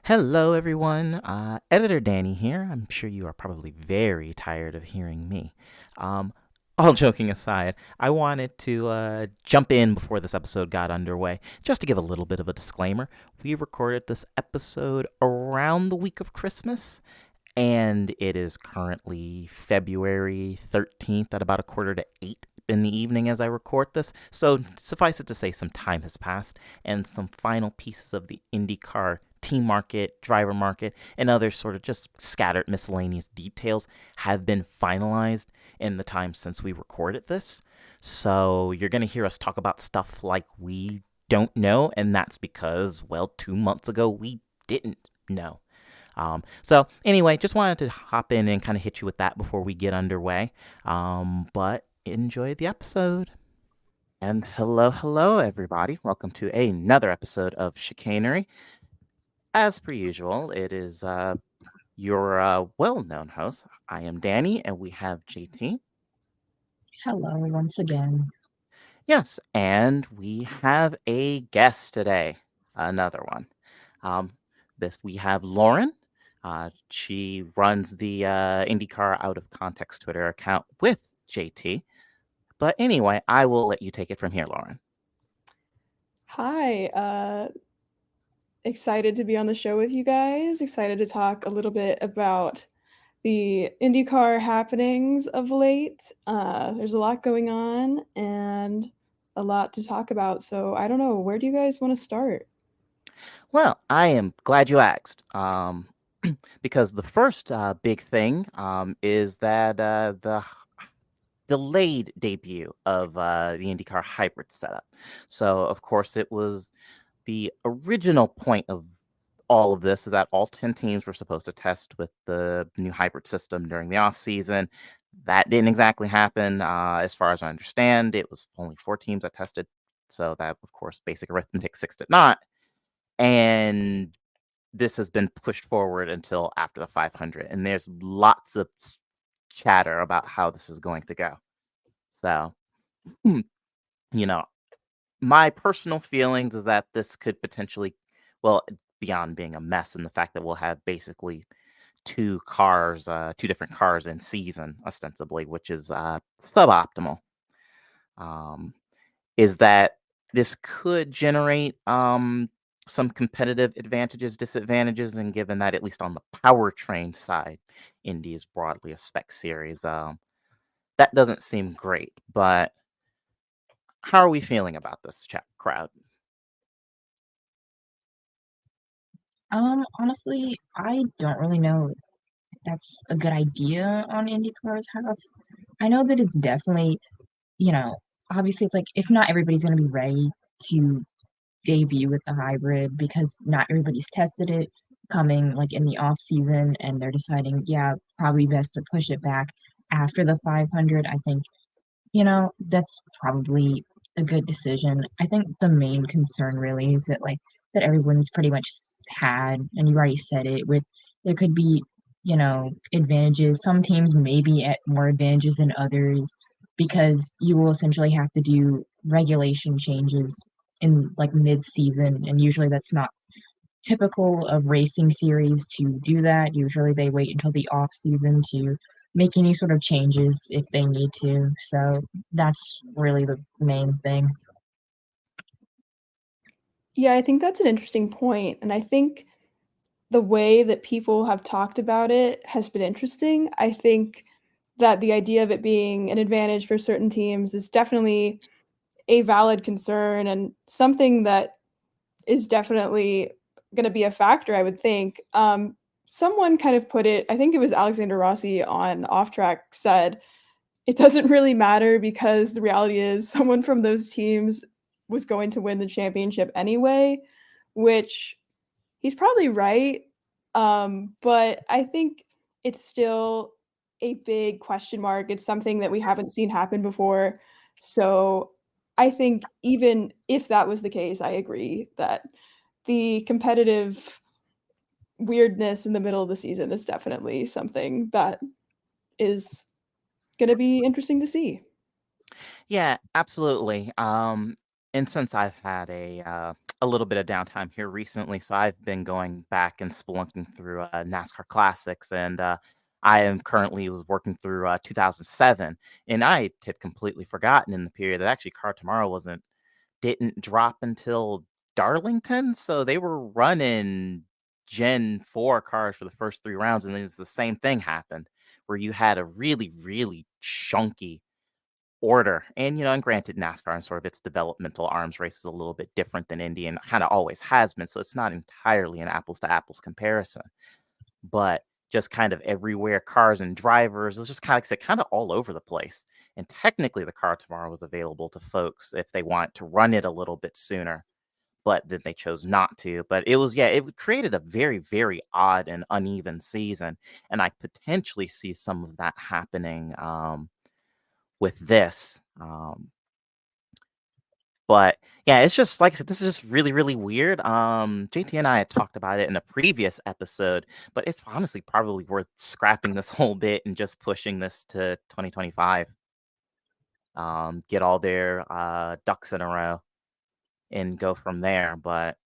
Hello, everyone. Editor Danny here. I'm sure you are probably very tired of hearing me. Um, all joking aside, I wanted to jump in before this episode got underway just to give a little bit of a disclaimer. We recorded this episode around the week of Christmas, and it is currently February 13th at about a quarter to 8 in the evening as I record this. So suffice it to say, some time has passed, and some final pieces of the IndyCar team market, driver market, and other sort of just scattered miscellaneous details have been finalized in the time since we recorded this. So you're going to hear us talk about stuff like we don't know, and that's because, well, 2 months ago we didn't know. So anyway, just wanted to hop in and kind of hit you with that before we get underway. But enjoy the episode. And hello, everybody. Welcome to another episode of Chicanery. As per usual, it is your well-known host. I am Danny, and we have JT. Hello, once again. Yes, and we have a guest today, another one. Um, this we have Lauren. She runs the IndyCar Out of Context Twitter account with JT. But anyway, I will let you take it from here, Lauren. Hi, excited to be on the show with you guys. Excited to talk a little bit about the IndyCar happenings of late. There's a lot going on and a lot to talk about. So I don't know, where do you guys want to start? Well, I am glad you asked. Because the first big thing is that the delayed debut of the IndyCar hybrid setup. So, of course, it was the original point of all of this is that all 10 teams were supposed to test with the new hybrid system during the off season. That didn't exactly happen. As far as I understand, it was only 4 teams that tested. So that, of course, basic arithmetic 6 did not. And this has been pushed forward until after the 500. And there's lots of chatter about how this is going to go. So, you know, my personal feelings is that this could potentially, well, beyond being a mess and the fact that we'll have basically two different cars in season, ostensibly, which is suboptimal, um, is that this could generate some competitive advantages, disadvantages, and given that, at least on the powertrain side, Indy is broadly a spec series, that doesn't seem great. But how are we feeling about this crowd? Honestly, I don't really know if that's a good idea on IndyCar's half. I know that it's definitely, you know, obviously it's like if not everybody's gonna be ready to debut with the hybrid because not everybody's tested it coming like in the off season and they're deciding, yeah, probably best to push it back after the 500. I think, that's probably a good decision. I think the main concern really is that that everyone's pretty much had, and you already said it, with there could be, advantages. Some teams may be at more advantages than others because you will essentially have to do regulation changes in like mid-season, and usually that's not typical of racing series to do that. Usually they wait until the off season to make any sort of changes if they need to. So that's really the main thing. Yeah, I think that's an interesting point, and I think the way that people have talked about it has been interesting. I think that the idea of it being an advantage for certain teams is definitely a valid concern and something that is definitely gonna be a factor, I would think. Someone kind of put it, I think it was Alexander Rossi on Off Track said, "It doesn't really matter because the reality is someone from those teams was going to win the championship anyway," which he's probably right. But I think it's still a big question mark. It's something that we haven't seen happen before. So I think even if that was the case, I agree that the competitive weirdness in the middle of the season is definitely something that is going to be interesting to see. Yeah, absolutely. And since I've had a a little bit of downtime here recently, so I've been going back and spelunking through NASCAR classics, and I am currently was working through 2007, and I had completely forgotten in the period that actually Car Tomorrow didn't drop until Darlington, so they were running Gen 4 cars for the first 3 rounds, and then it's the same thing happened, where you had a really, really chunky order. And, and granted, NASCAR and sort of its developmental arms race is a little bit different than Indy and kind of always has been, so it's not entirely an apples to apples comparison. But just kind of everywhere, cars and drivers, it was just kind of, like I said, kind of all over the place. And technically, the Car Tomorrow was available to folks if they want to run it a little bit sooner, but then they chose not to. But it was, yeah, it created a very, very odd and uneven season. And I potentially see some of that happening with this. But yeah, it's just like I said, this is just really, really weird. JT and I had talked about it in a previous episode, but it's honestly probably worth scrapping this whole bit and just pushing this to 2025. Get all their ducks in a row and go from there. But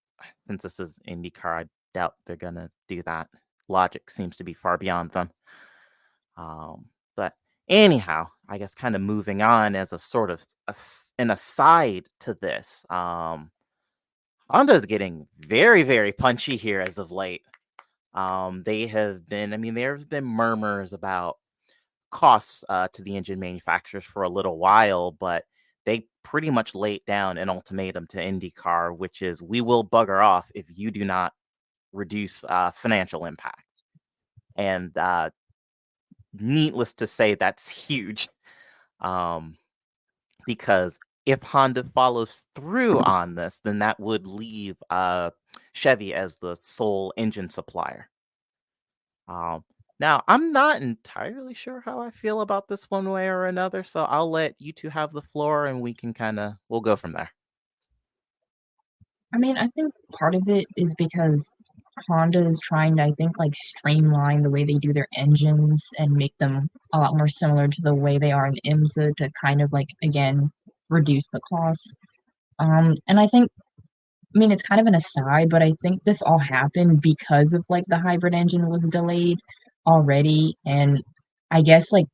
since this is IndyCar, I doubt they're gonna do that. Logic seems to be far beyond them. But anyhow, I guess kind of moving on as a sort of an aside to this, Honda's getting very, very punchy here as of late. They have been, I mean, there's been murmurs about costs to the engine manufacturers for a little while, but they pretty much laid down an ultimatum to IndyCar, which is we will bugger off if you do not reduce financial impact. And needless to say, that's huge. Because if Honda follows through on this, then that would leave Chevy as the sole engine supplier. Now, I'm not entirely sure how I feel about this one way or another, so I'll let you two have the floor and we'll go from there. I mean, I think part of it is because Honda is trying to, I think, like streamline the way they do their engines and make them a lot more similar to the way they are in IMSA to kind of like again reduce the costs. And I think, I mean, it's kind of an aside, but I think this all happened because of like the hybrid engine was delayed already, and I guess like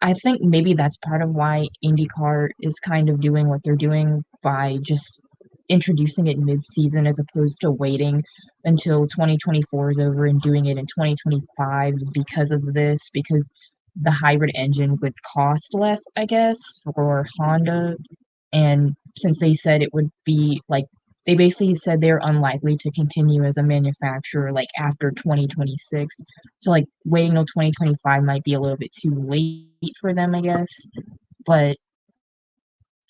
I think maybe that's part of why IndyCar is kind of doing what they're doing by just introducing it mid-season as opposed to waiting until 2024 is over and doing it in 2025 is because of this, because the hybrid engine would cost less, I guess, for Honda. And since they said it would be like, they basically said they're unlikely to continue as a manufacturer like after 2026. So like waiting till 2025 might be a little bit too late for them, I guess. But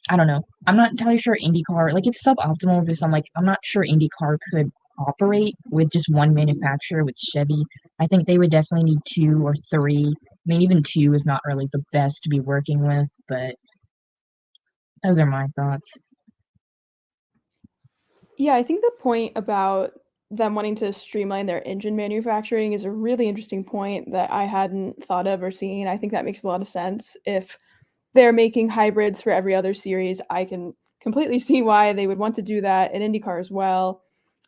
I don't know. I'm not entirely sure IndyCar, like it's suboptimal because I'm not sure IndyCar could operate with just one manufacturer with Chevy. I think they would definitely need two or three. I mean, even two is not really the best to be working with, but those are my thoughts. Yeah, I think the point about them wanting to streamline their engine manufacturing is a really interesting point that I hadn't thought of or seen. I think that makes a lot of sense. If they're making hybrids for every other series, I can completely see why they would want to do that in IndyCar as well.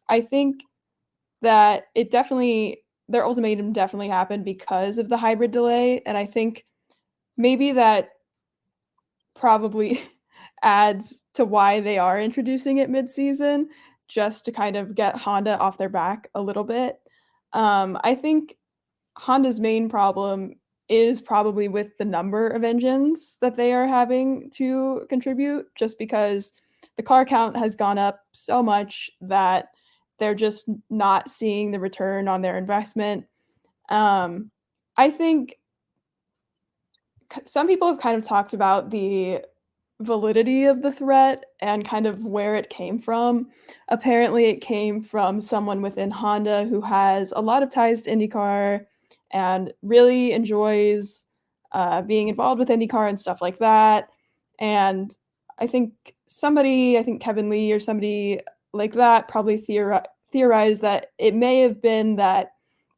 I think that their ultimatum definitely happened because of the hybrid delay, and I think maybe that probably adds to why they are introducing it mid-season, just to kind of get Honda off their back a little bit. I think Honda's main problem is probably with the number of engines that they are having to contribute, just because the car count has gone up so much that they're just not seeing the return on their investment. I think some people have kind of talked about the validity of the threat and kind of where it came from. Apparently, it came from someone within Honda who has a lot of ties to IndyCar and really enjoys being involved with IndyCar and stuff like that. And I think Kevin Lee or somebody like that probably theorized that it may have been that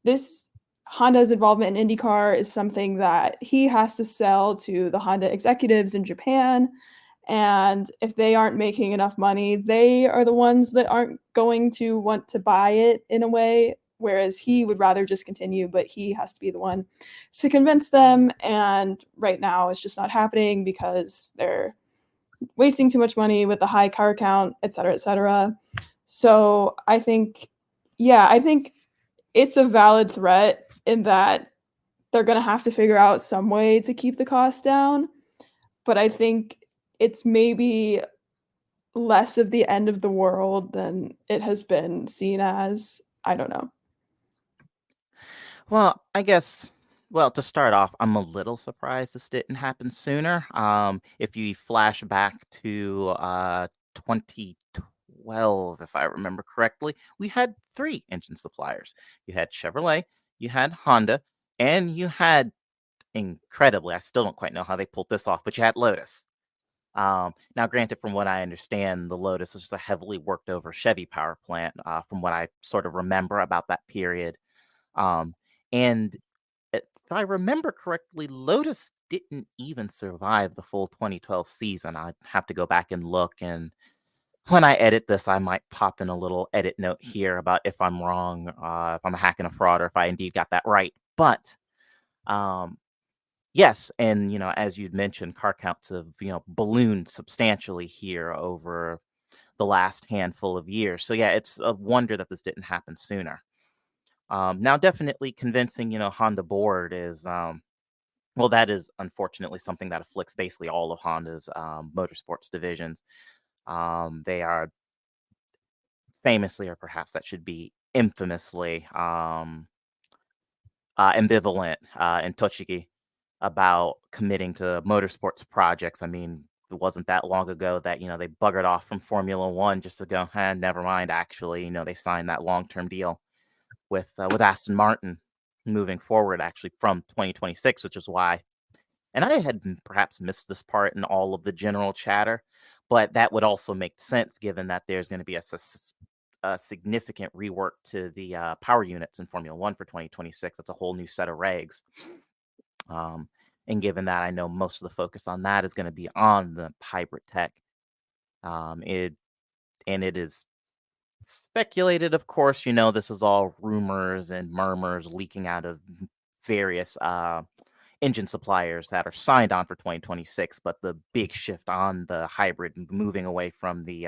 this Honda's involvement in IndyCar is something that he has to sell to the Honda executives in Japan, And if they aren't making enough money, they are the ones that aren't going to want to buy it in a way, whereas he would rather just continue, but he has to be the one to convince them. And right now it's just not happening because they're wasting too much money with the high car count, et cetera, et cetera. So I think, yeah, I think it's a valid threat in that they're going to have to figure out some way to keep the cost down. But I think it's maybe less of the end of the world than it has been seen as. I don't know. Well, I guess, well, to start off, I'm a little surprised this didn't happen sooner. If you flash back to 2012, if I remember correctly, we had three engine suppliers. You had Chevrolet, you had Honda, and you had, incredibly, I still don't quite know how they pulled this off, but you had Lotus. Now, granted, from what I understand, the Lotus is just a heavily worked over Chevy power plant, from what I sort of remember about that period. Um, and if I remember correctly, Lotus didn't even survive the full 2012 season. I'd have to go back and look. And when I edit this, I might pop in a little edit note here about if I'm wrong, if I'm hacking a fraud, or if I indeed got that right. But um, yes, and as you'd mentioned, car counts have ballooned substantially here over the last handful of years. So yeah, it's a wonder that this didn't happen sooner. Now, definitely convincing, Honda board is, well, that is unfortunately something that afflicts basically all of Honda's motorsports divisions. They are famously, or perhaps that should be infamously, ambivalent and touchy about committing to motorsports projects. I mean, it wasn't that long ago that, they buggered off from Formula One just to go, never mind, actually, they signed that long-term deal with Aston Martin moving forward, actually from 2026, which is why. And I had perhaps missed this part in all of the general chatter, but that would also make sense given that there's going to be a significant rework to the power units in Formula One for 2026. It's a whole new set of regs. Um, and given that I know most of the focus on that is going to be on the hybrid tech, it and it is speculated, of course, this is all rumors and murmurs leaking out of various engine suppliers that are signed on for 2026. But the big shift on the hybrid, moving away from the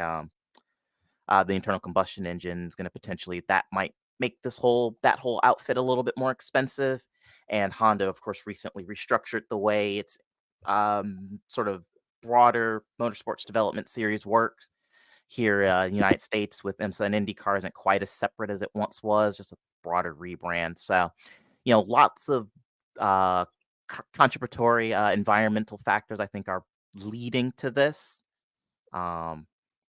internal combustion engine, is going to potentially, that might make that whole outfit a little bit more expensive. And Honda, of course, recently restructured the way its sort of broader motorsports development series works here in the United States with IMSA and IndyCar isn't quite as separate as it once was, just a broader rebrand. So, lots of contributory environmental factors, I think, are leading to this. Now,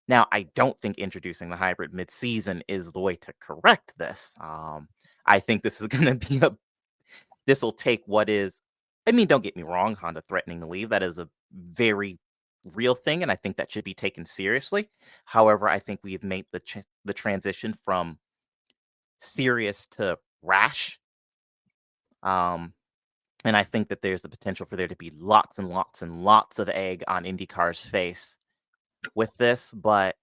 I don't think introducing the hybrid mid-season is the way to correct this. I think this is going to be this will take what is, I mean, don't get me wrong, Honda threatening to leave. That is a very real thing, and I think that should be taken seriously. However, I think we've made the transition from serious to rash. And I think that there's the potential for there to be lots and lots and lots of egg on IndyCar's face with this, but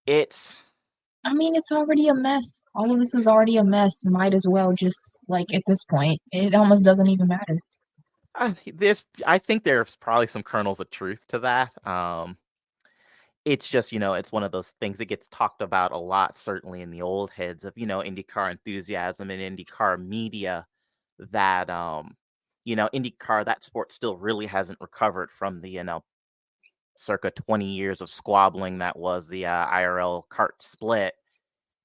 it's I mean, it's already a mess. All of this is already a mess. Might as well just like at this point, it almost doesn't even matter. I think there's probably some kernels of truth to that. It's just, it's one of those things that gets talked about a lot, certainly in the old heads of, IndyCar enthusiasm and IndyCar media, that, IndyCar, that sport still really hasn't recovered from the, circa 20 years of squabbling that was the IRL kart split.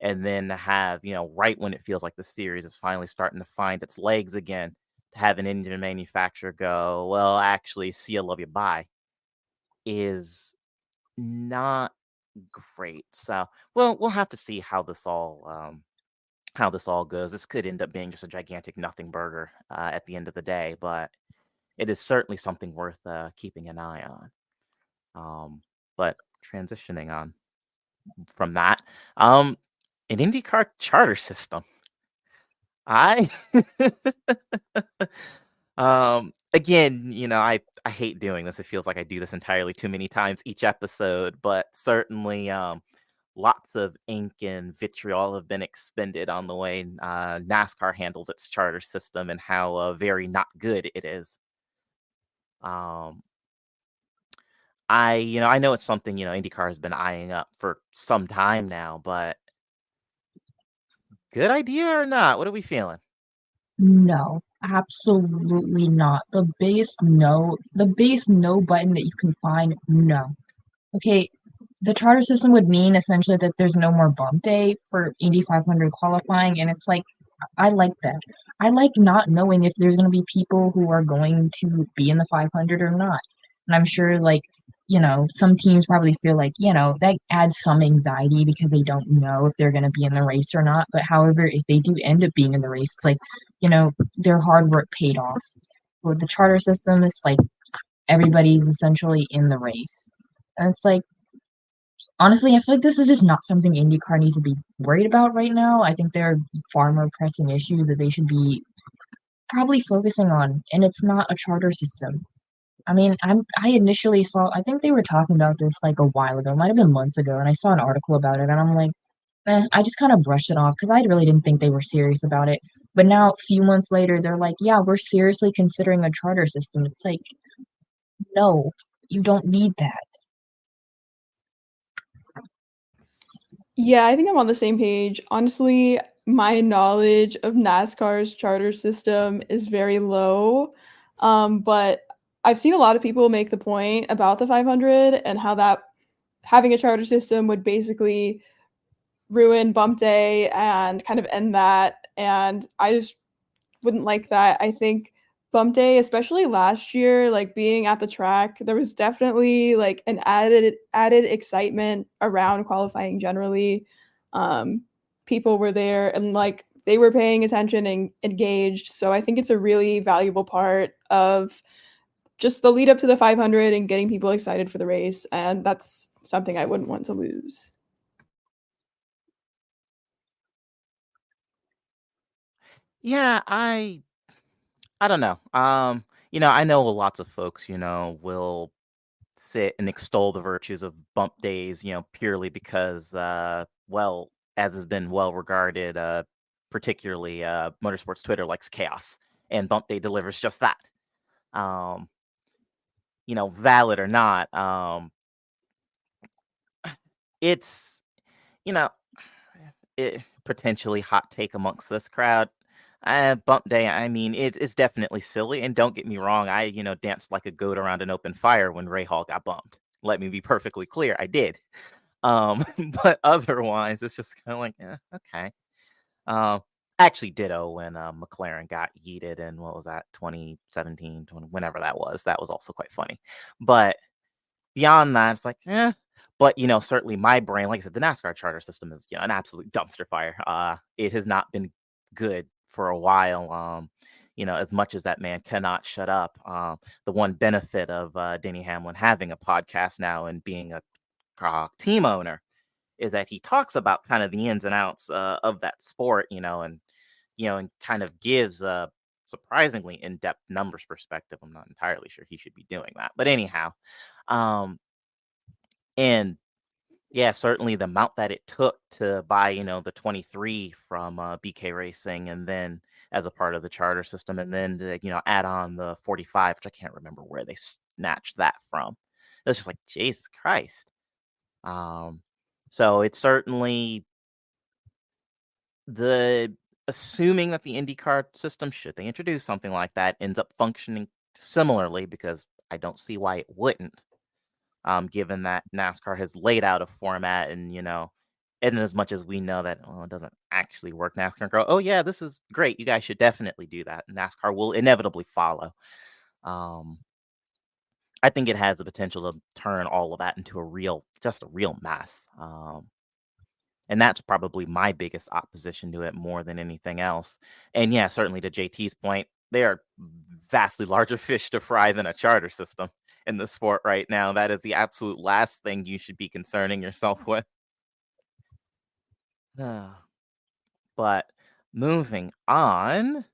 And then to have, right when it feels like the series is finally starting to find its legs again, to have an engine manufacturer go, well, actually, see you, love you, bye, is not great. So, well, we'll have to see how this all goes. This could end up being just a gigantic nothing burger at the end of the day, but it is certainly something worth keeping an eye on. But transitioning on from that, an IndyCar charter system. I Again, I hate doing this. It feels like I do this entirely too many times each episode, but certainly, lots of ink and vitriol have been expended on the way NASCAR handles its charter system and how very not good it is. Um, I know it's something IndyCar has been eyeing up for some time now, but good idea or not? What are we feeling? No, absolutely not. The biggest no button that you can find, no. Okay, the charter system would mean essentially that there's no more bump day for Indy 500 qualifying, and it's like I like that. I like not knowing if there's going to be people who are going to be in the 500 or not. And I'm sure, like, some teams probably feel like, that adds some anxiety because they don't know if they're going to be in the race or not. But however, if they do end up being in the race, it's like, their hard work paid off. With the charter system, it's like everybody's essentially in the race. And it's like, honestly, I feel like this is just not something IndyCar needs to be worried about right now. I think there are far more pressing issues that they should be probably focusing on, and it's not a charter system. I mean, I initially saw, I think they were talking about this like a while ago, it might have been months ago, and I saw an article about it, and I'm like, I just kind of brushed it off because I really didn't think they were serious about it. But now, a few months later, they're like, yeah, we're seriously considering a charter system. It's like, no, you don't need that. Yeah, I think I'm on the same page. Honestly, my knowledge of NASCAR's charter system is very low. But I've seen a lot of people make the point about the 500 and how that having a charter system would basically ruin bump day and kind of end that. And I just wouldn't like that. I think bump day, especially last year, like being at the track, there was definitely like an added excitement around qualifying generally. Um, People were there and like they were paying attention and engaged. So I think it's a really valuable part of just the lead up to the 500 and getting people excited for the race. And that's something I wouldn't want to lose. Yeah, I don't know. I know lots of folks, will sit and extol the virtues of bump days, purely because, well, as has been well regarded, particularly motorsports Twitter likes chaos, and bump day delivers just that. Um, Valid or not, it's you know, potentially hot take amongst this crowd. Bump day, I mean, it's definitely silly, and don't get me wrong, I, danced like a goat around an open fire when Ray Hall got bumped. Let me be perfectly clear, I did. Um, but otherwise, it's just kind of like, okay. Um, Actually, ditto when McLaren got yeeted in what was that, 2017, whenever that was. That was also quite funny. But beyond that, it's like, But certainly my brain, like I said, the NASCAR charter system is an absolute dumpster fire. It has not been good for a while. As much as that man cannot shut up. The one benefit of Denny Hamlin having a podcast now and being a team owner is that he talks about kind of the ins and outs of that sport, and kind of gives a surprisingly in-depth numbers perspective. I'm not entirely sure he should be doing that, but anyhow, um, and yeah, certainly the amount that it took to buy, the 23 from BK Racing, and then as a part of the charter system, and then to, add on the 45, which I can't remember where they snatched that from. It was just like, Jesus Christ. Um, so it's certainly the assuming that the IndyCar system, should they introduce something like that, ends up functioning similarly, because I don't see why it wouldn't, given that NASCAR has laid out a format, and as much as we know that, well, it doesn't actually work, NASCAR go, oh yeah, this is great, you guys should definitely do that. NASCAR will inevitably follow. Um, I think it has the potential to turn all of that into just a real mess. And that's probably my biggest opposition to it more than anything else. And yeah, certainly to JT's point, they are vastly larger fish to fry than a charter system in the sport right now. That is the absolute last thing you should be concerning yourself with. But moving on,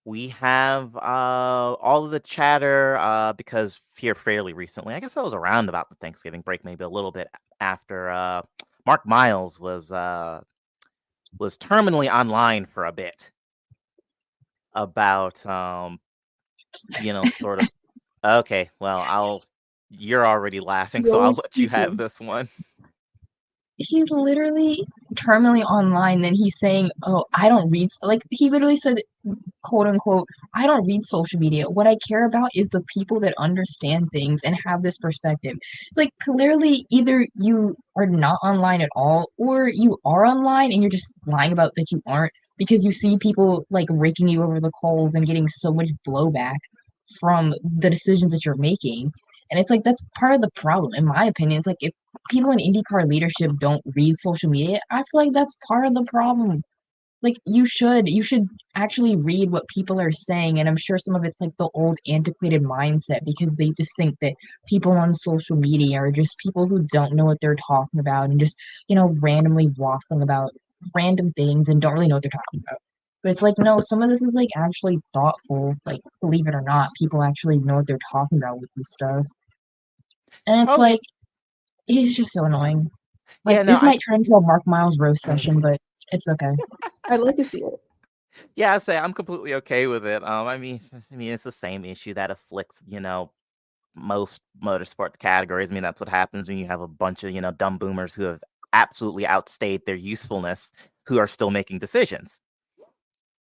We have all of the chatter because here fairly recently, I guess I was around about the Thanksgiving break, maybe a little bit after Mark Miles was terminally online for a bit about sort of okay, well, you're already laughing, He's so I'll always let you have speaking. this one. He's literally terminally online, then he's saying, "Oh, I don't read," like, he literally said, quote unquote, "I don't read social media. What I care about is the people that understand things and have this perspective." It's like, clearly, either you are not online at all, or you are online and you're just lying about that you aren't, because you see people, like, raking you over the coals and getting so much blowback from the decisions that you're making. And it's like, that's part of the problem, in my opinion. It's like, if people in IndyCar leadership don't read social media, I feel like that's part of the problem. Like, you should actually read what people are saying, and I'm sure some of it's like the old antiquated mindset, because they just think that people on social media are just people who don't know what they're talking about and just, randomly waffling about random things and don't really know what they're talking about. But it's like, no, some of this is like actually thoughtful. Like, believe it or not, people actually know what they're talking about with this stuff. And it's Oh yeah, like, he's just so annoying. Like, yeah. No, this might turn into a Mark Miles roast session, but it's okay. I'd like to see it. yeah. I say I'm completely okay with it. I mean, it's the same issue that afflicts most motorsport categories. I mean, that's what happens when you have a bunch of dumb boomers who have absolutely outstayed their usefulness, who are still making decisions.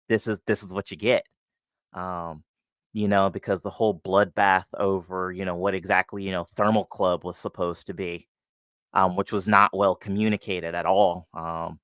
This is what you get. Um, because the whole bloodbath over what exactly Thermal Club was supposed to be, which was not well communicated at all. Now,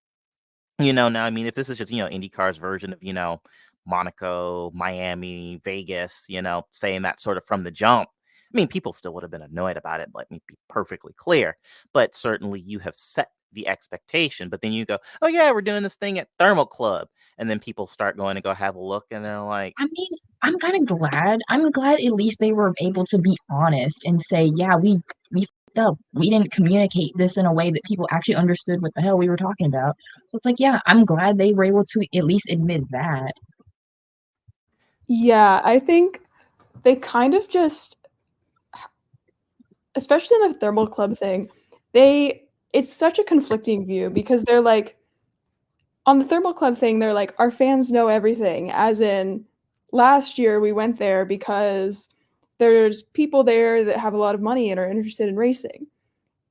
I mean, if this is just, IndyCar's version of, Monaco, Miami, Vegas, saying that sort of from the jump, I mean, people still would have been annoyed about it. Let me be perfectly clear. But certainly you have set the expectation. But then you go, oh, yeah, we're doing this thing at Thermal Club. And then people start going to go have a look and they're like, I mean, I'm kind of glad. I'm glad at least they were able to be honest and say, yeah, we fucked up. We didn't communicate this in a way that people actually understood what the hell we were talking about. So it's like, yeah, I'm glad they were able to at least admit that. Yeah, I think they kind of just, especially in the thermal club thing, it's such a conflicting view because they're like, on the thermal club thing, they're like, our fans know everything. As in, last year we went there because there's people there that have a lot of money and are interested in racing.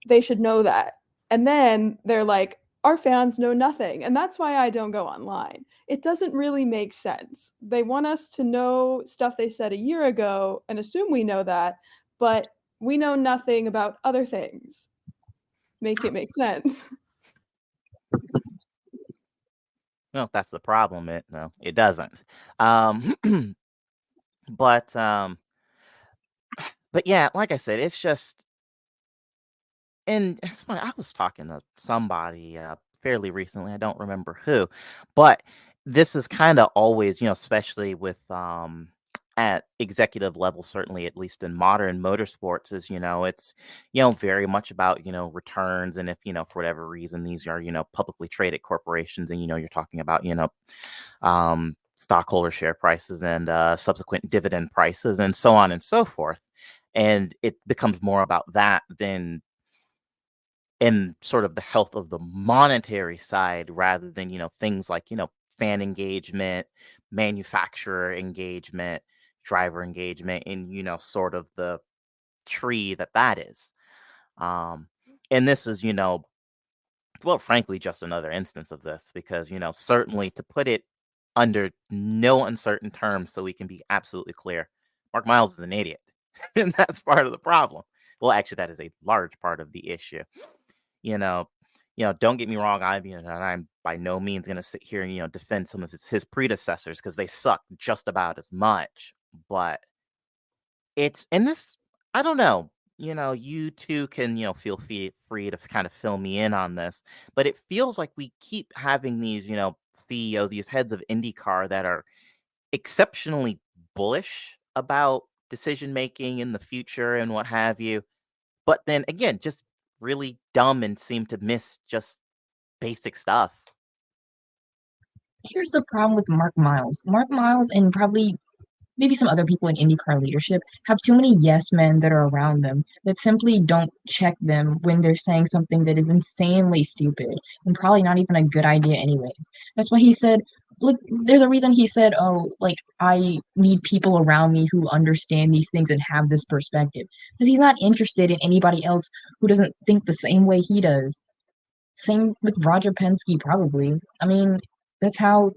They should know that. And then they're like, our fans know nothing. And that's why I don't go online. It doesn't really make sense. They want us to know stuff they said a year ago and assume we know that, but we know nothing about other things. Make it make sense. well, that's the problem. It doesn't. Um, but um, but yeah, like I said, it's just. And it's funny, I was talking to somebody fairly recently. I don't remember who, but this is kind of always, especially with at executive level, certainly at least in modern motorsports, is it's very much about returns, and if for whatever reason these are publicly traded corporations, and you're talking about stockholder share prices and subsequent dividend prices and so on and so forth, and it becomes more about that than in sort of the health of the monetary side rather than things like fan engagement, manufacturer engagement, driver engagement, and sort of the tree that is. um and this is well, frankly, just another instance of this, because certainly, to put it under no uncertain terms so we can be absolutely clear, Mark Miles is an idiot. And that's part of the problem. Well, actually, that is a large part of the issue. you know, don't get me wrong. I'm by no means going to sit here and defend some of his predecessors, because they suck just about as much. But it's in this. I don't know. You two can feel free to kind of fill me in on this, but it feels like we keep having these CEOs, these heads of IndyCar, that are exceptionally bullish about decision making in the future and what have you, but then again, just really dumb and seem to miss just basic stuff. Here's the problem with Mark Miles. Mark Miles and probably maybe some other people in IndyCar leadership have too many yes men that are around them that simply don't check them when they're saying something that is insanely stupid and probably not even a good idea anyways. That's why he said, look, there's a reason he said, oh, like, I need people around me who understand these things and have this perspective. Because he's not interested in anybody else who doesn't think the same way he does. Same with Roger Penske, probably. I mean, that's how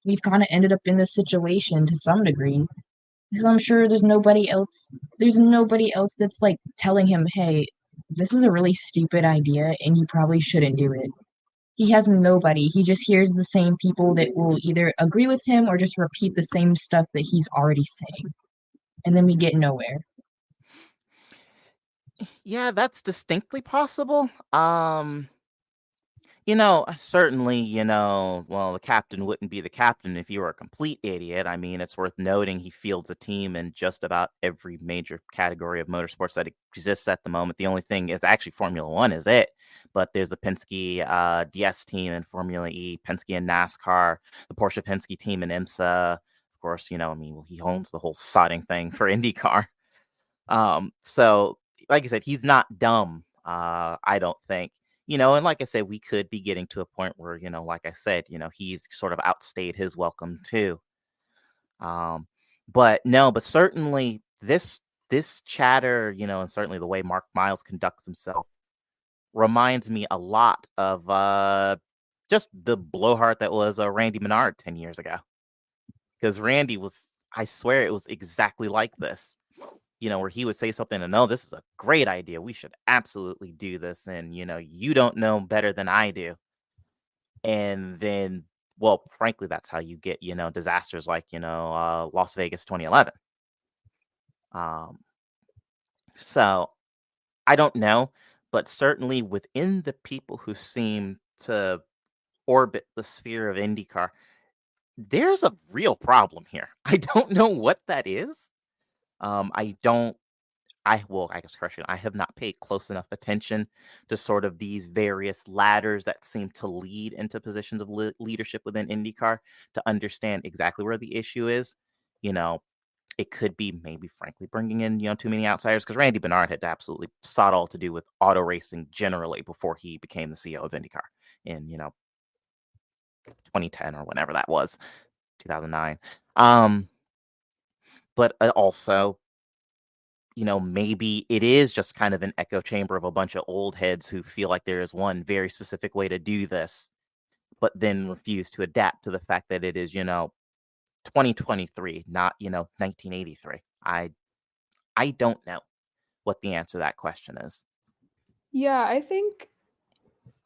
we've kind of ended up in this situation to some degree. Because I'm sure there's nobody else that's like telling him, hey, this is a really stupid idea and you probably shouldn't do it. He has nobody. He just hears the same people that will either agree with him or just repeat the same stuff that he's already saying. And then we get nowhere. Yeah, that's distinctly possible. Certainly, well, the captain wouldn't be the captain if you were a complete idiot. I mean, it's worth noting he fields a team in just about every major category of motorsports that exists at the moment. The only thing is actually Formula One is it. But there's the Penske DS team in Formula E, Penske in NASCAR, the Porsche Penske team in IMSA. Of course, I mean, well, he owns the whole sodding thing for IndyCar. So like I said, he's not dumb. I don't think. And like I said, we could be getting to a point where, like I said, he's sort of outstayed his welcome too. But no, but certainly this chatter, and certainly the way Mark Miles conducts himself reminds me a lot of just the blowhard that was Randy Menard 10 years ago. Because Randy was, I swear it was exactly like this. Where he would say something and, no, this is a great idea. We should absolutely do this. And, you don't know better than I do. And then, well, frankly, that's how you get, disasters like, Las Vegas 2011. So I don't know, but certainly within the people who seem to orbit the sphere of IndyCar, there's a real problem here. I don't know what that is. I don't I guess correction, I have not paid close enough attention to sort of these various ladders that seem to lead into positions of leadership within IndyCar to understand exactly where the issue is. You know, it could be maybe, frankly, bringing in, too many outsiders because Randy Bernard had absolutely sought all to do with auto racing generally before he became the CEO of IndyCar in, 2010 or whenever that was, 2009. But also, maybe it is just kind of an echo chamber of a bunch of old heads who feel like there is one very specific way to do this, but then refuse to adapt to the fact that it is, 2023, not, 1983. I don't know what the answer to that question is. Yeah, I think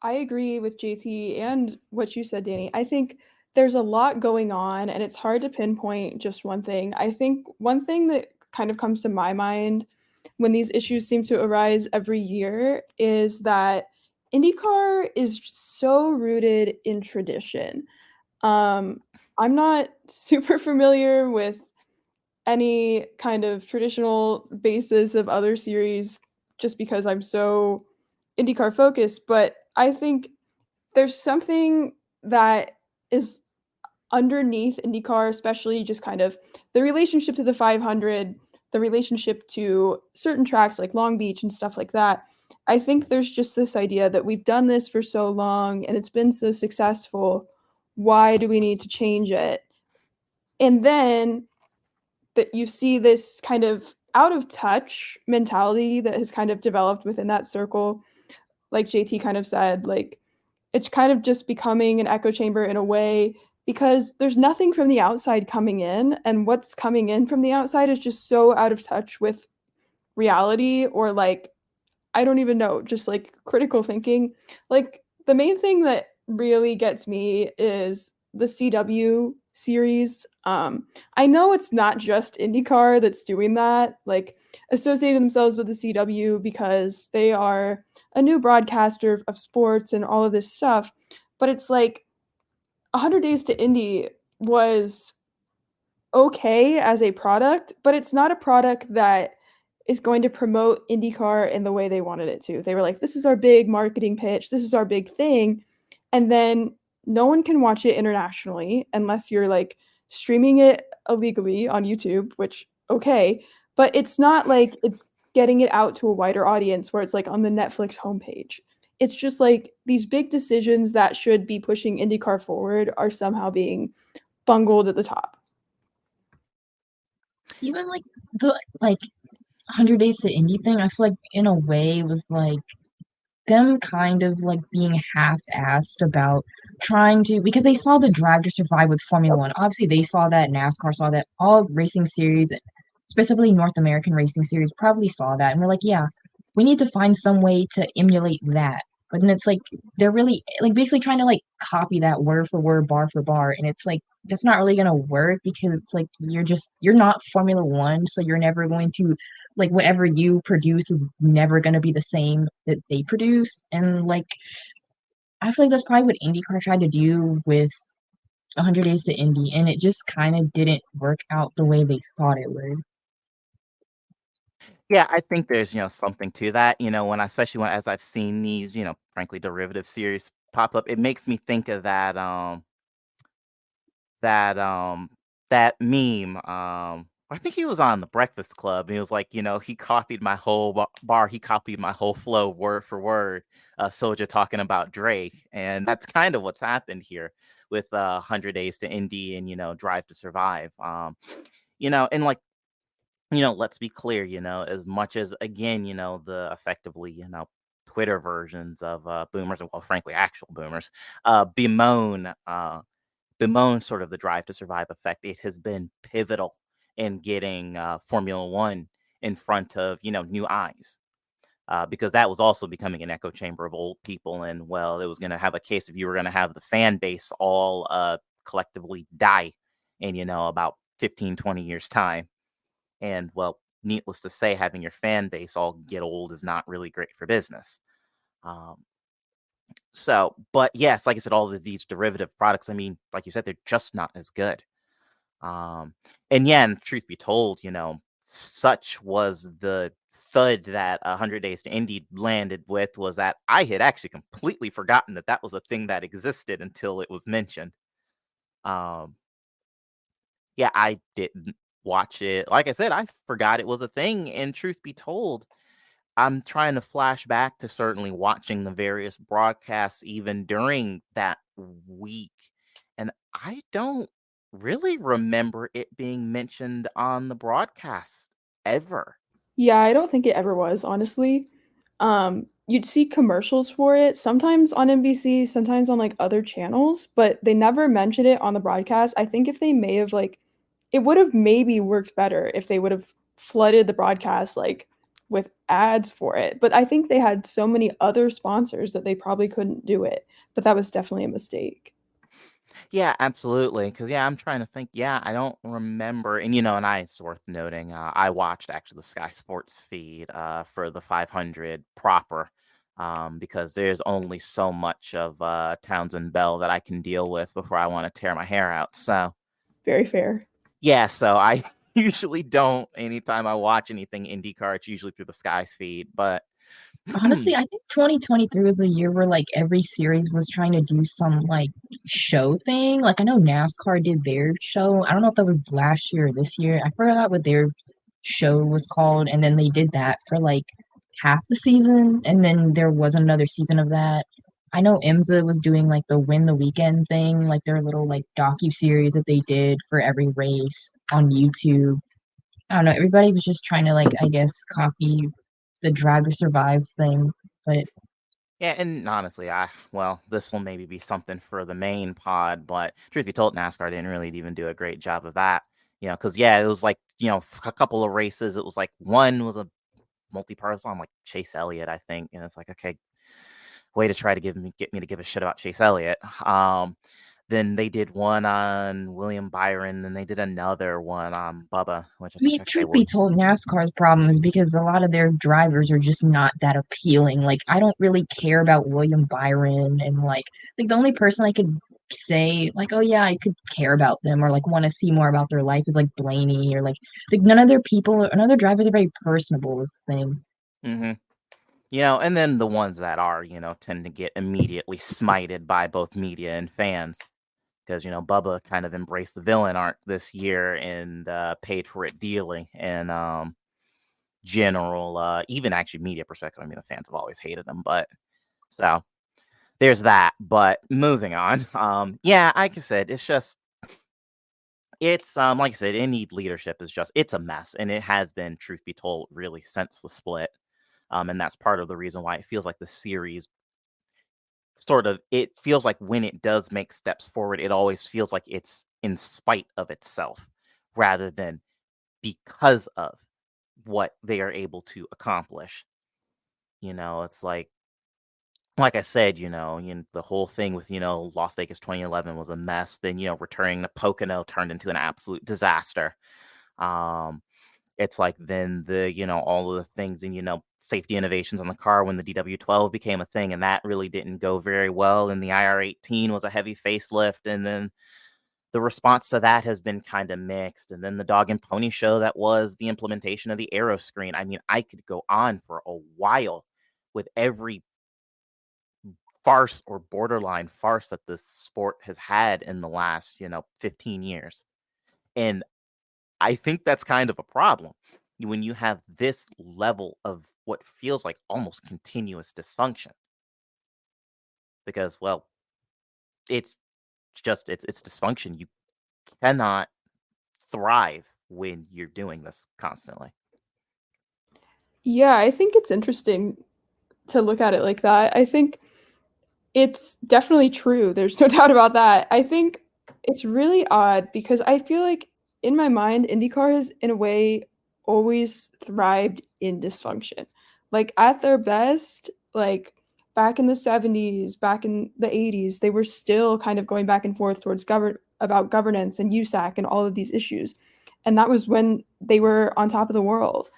I agree with JT and what you said, Danny. I think there's a lot going on and it's hard to pinpoint just one thing. I think one thing that kind of comes to my mind when these issues seem to arise every year is that IndyCar is so rooted in tradition. I'm not super familiar with any kind of traditional basis of other series just because I'm so IndyCar focused, but I think there's something that is underneath IndyCar, especially just kind of the relationship to the 500, the relationship to certain tracks like Long Beach and stuff like that. I think there's just this idea that we've done this for so long and it's been so successful. Why do we need to change it? And then that you see this kind of out of touch mentality that has kind of developed within that circle. Like JT kind of said, like it's kind of just becoming an echo chamber in a way because there's nothing from the outside coming in, and what's coming in from the outside is just so out of touch with reality, or like I don't even know, just like critical thinking. Like the main thing that really gets me is the CW series. I know it's not just IndyCar that's doing that, like associating themselves with the CW because they are a new broadcaster of sports and all of this stuff. But it's like 100 Days to Indy was okay as a product, but it's not a product that is going to promote IndyCar in the way they wanted it to. They were like, this is our big marketing pitch, this is our big thing. And then no one can watch it internationally unless you're like streaming it illegally on YouTube, which okay, but it's not like it's getting it out to a wider audience where it's like on the Netflix homepage. It's just like these big decisions that should be pushing IndyCar forward are somehow being bungled at the top. Even like the 100 Days to Indy thing, I feel like in a way was like them kind of like being half-assed about trying to, because they saw the Drive to Survive with Formula One. Obviously, they saw that, NASCAR saw that, all racing series, specifically North American racing series, probably saw that, and we're like, yeah, we need to find some way to emulate that. But then it's like they're really like basically trying to like copy that word for word, bar for bar, and it's like that's not really gonna work because it's like you're not Formula One, so you're never going to like whatever you produce is never going to be the same that they produce. And like I feel like that's probably what IndyCar tried to do with 100 Days to Indy, and it just kind of didn't work out the way they thought it would. Yeah, I think there's, something to that, when especially when as I've seen these, frankly, derivative series pop up, it makes me think of that, um that meme, I think he was on The Breakfast Club, and he was like, he copied my whole bar, he copied my whole flow word for word, Soulja talking about Drake, and that's kind of what's happened here with, 100 Days to Indy and, Drive to Survive, and, like, let's be clear, as much as, again, the effectively, Twitter versions of, boomers, and, well, frankly, actual boomers, bemoan, sort of the Drive to Survive effect. It has been pivotal in getting Formula One in front of new eyes, because that was also becoming an echo chamber of old people, and well, it was going to have a case if you were going to have the fan base all collectively die in about 15, 20 years time, and well, needless to say, having your fan base all get old is not really great for business. Um, so, but yes, like I said, all of these derivative products, I mean, like you said, they're just not as good. Um, and yeah, and truth be told, such was the thud that 100 Days to Indy landed with, was that I had actually completely forgotten that that was a thing that existed until it was mentioned. Um, yeah, I didn't watch it. Like I said, I forgot it was a thing. And truth be told, I'm trying to flash back to certainly watching the various broadcasts even during that week, and I don't really remember it being mentioned on the broadcast ever. Yeah, I don't think it ever was, honestly. You'd see commercials for it, sometimes on NBC, sometimes on like other channels, but they never mentioned it on the broadcast. I think if they may have like it would have maybe worked better if they would have flooded the broadcast like with ads for it. But I think they had so many other sponsors that they probably couldn't do it. But that was definitely a mistake. Yeah, absolutely. Because yeah, I'm trying to think. Yeah, I don't remember. And and it's worth noting. I watched actually the Sky Sports feed for the 500 proper, because there's only so much of Townsend Bell that I can deal with before I want to tear my hair out. So Very fair. yeah, so I usually don't. Anytime I watch anything IndyCar, it's usually through the Skies feed. But Honestly, I think 2023 was a year where like every series was trying to do some like show thing. Like I know NASCAR did their show. I don't know if that was last year or this year. I forgot what their show was called, and then they did that for like half the season, and then there was another season of that. I know IMSA was doing like the Win the Weekend thing, like their little like docu series that they did for every race on YouTube. I don't know. Everybody was just trying to like I guess copy the Drive to Survive thing, but yeah, and honestly, this will maybe be something for the main pod, but truth be told, NASCAR didn't really even do a great job of that. Because yeah, it was like a couple of races. It was like one was a multi-person, like Chase Elliott, I think, and it's like, okay, way to try to get me to give a shit about Chase Elliott. Then they did one on William Byron, then they did another one on Bubba, which I is like, mean, okay, truth well, be told, NASCAR's problem is because a lot of their drivers are just not that appealing. Like, I don't really care about William Byron, and like the only person I could say like, oh yeah, I could care about them or like want to see more about their life is like Blaney or like none of their people, none of their drivers are very personable. Is the thing. hmm And then the ones that are, tend to get immediately smited by both media and fans. Because, Bubba kind of embraced the villain arc this year and paid for it dearly. And general, even actually media perspective, I mean, the fans have always hated him. But so there's that. But moving on. Yeah, like I said, it's like I said, any leadership is it's a mess. And it has been, truth be told, really since the split. And that's part of the reason why it feels like the series it feels like when it does make steps forward, it always feels like it's in spite of itself rather than because of what they are able to accomplish. It's like I said, the whole thing with, Las Vegas 2011 was a mess. Then, returning to Pocono turned into an absolute disaster. It's like then all of the things and, safety innovations on the car when the DW12 became a thing, and that really didn't go very well. And the IR18 was a heavy facelift, and then the response to that has been kind of mixed. And then the dog and pony show that was the implementation of the aero screen. I mean, I could go on for a while with every farce or borderline farce that this sport has had in the last, 15 years. And I think that's kind of a problem when you have this level of what feels like almost continuous dysfunction. Because, well, it's it's dysfunction. You cannot thrive when you're doing this constantly. Yeah, I think it's interesting to look at it like that. I think it's definitely true. There's no doubt about that. I think it's really odd because I feel like in my mind, IndyCar has, in a way, always thrived in dysfunction. Like at their best, like back in the 70s, back in the 80s, they were still kind of going back and forth towards about governance and USAC and all of these issues. And that was when they were on top of the world.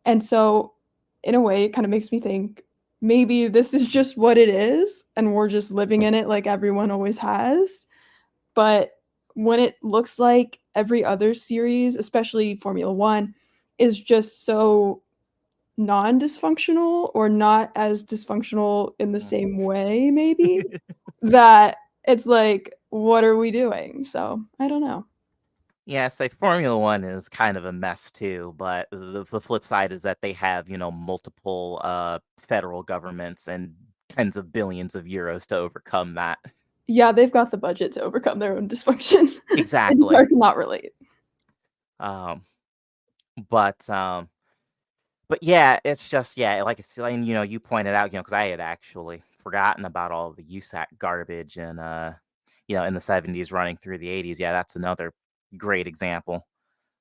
And so, in a way, it kind of makes me think maybe this is just what it is, and we're just living in it like everyone always has. But when it looks like every other series, especially Formula One, is just so non dysfunctional or not as dysfunctional in the same way, maybe, that it's like, what are we doing? So, I don't know. Yeah, say Formula One is kind of a mess too, but the flip side is that they have, multiple federal governments and tens of billions of euros to overcome that. Yeah, they've got the budget to overcome their own dysfunction. Exactly. IndyCar cannot relate. Um, but yeah, it's just like it's like you pointed out, because I had actually forgotten about all the USAC garbage and in the 70s running through the 80s. Yeah, that's another great example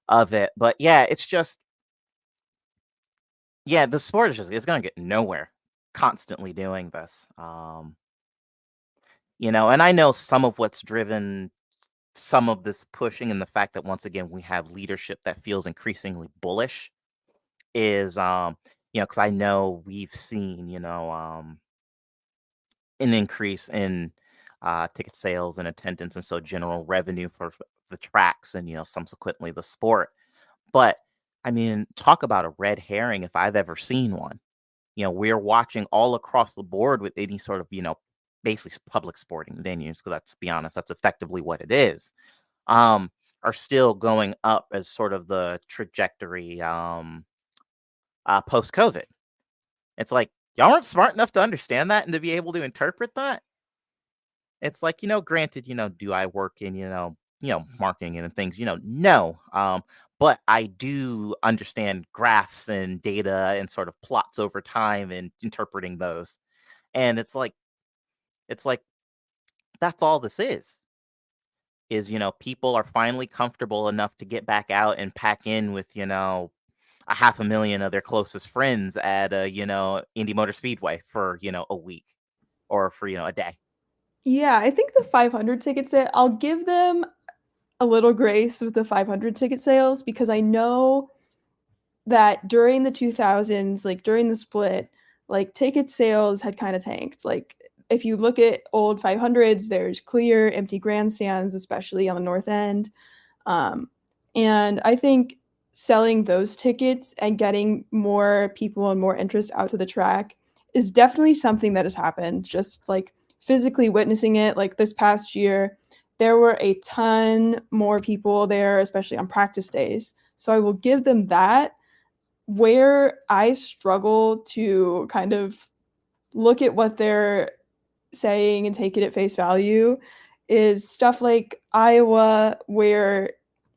of it. But yeah, it's just the sport is it's gonna get nowhere constantly doing this. And I know some of what's driven some of this pushing and the fact that once again we have leadership that feels increasingly bullish is because I know we've seen an increase in ticket sales and attendance and so general revenue for the tracks and subsequently the sport. But I mean, talk about a red herring if I've ever seen one. We're watching all across the board with any sort of basically public sporting venues, because let's be honest, that's effectively what it is, are still going up as sort of the trajectory post COVID. It's like y'all aren't smart enough to understand that and to be able to interpret that. It's like, granted, do I work in, marketing and things, no. But I do understand graphs and data and sort of plots over time and interpreting those. And it's like that's all this is, people are finally comfortable enough to get back out and pack in with, a 500,000 of their closest friends at a, Indy Motor Speedway for, a week or for, a day. Yeah, I think the 500 ticket sale, I'll give them a little grace with the 500 ticket sales because I know that during the 2000s, like during the split, like ticket sales had kind of tanked. Like if you look at old 500s, there's clear empty grandstands, especially on the north end. Um, and I think selling those tickets and getting more people and more interest out to the track is definitely something that has happened. Just like physically witnessing it, like this past year, there were a ton more people there, especially on practice days. So I will give them that. Where I struggle to kind of look at what they're saying and take it at face value is stuff like Iowa, where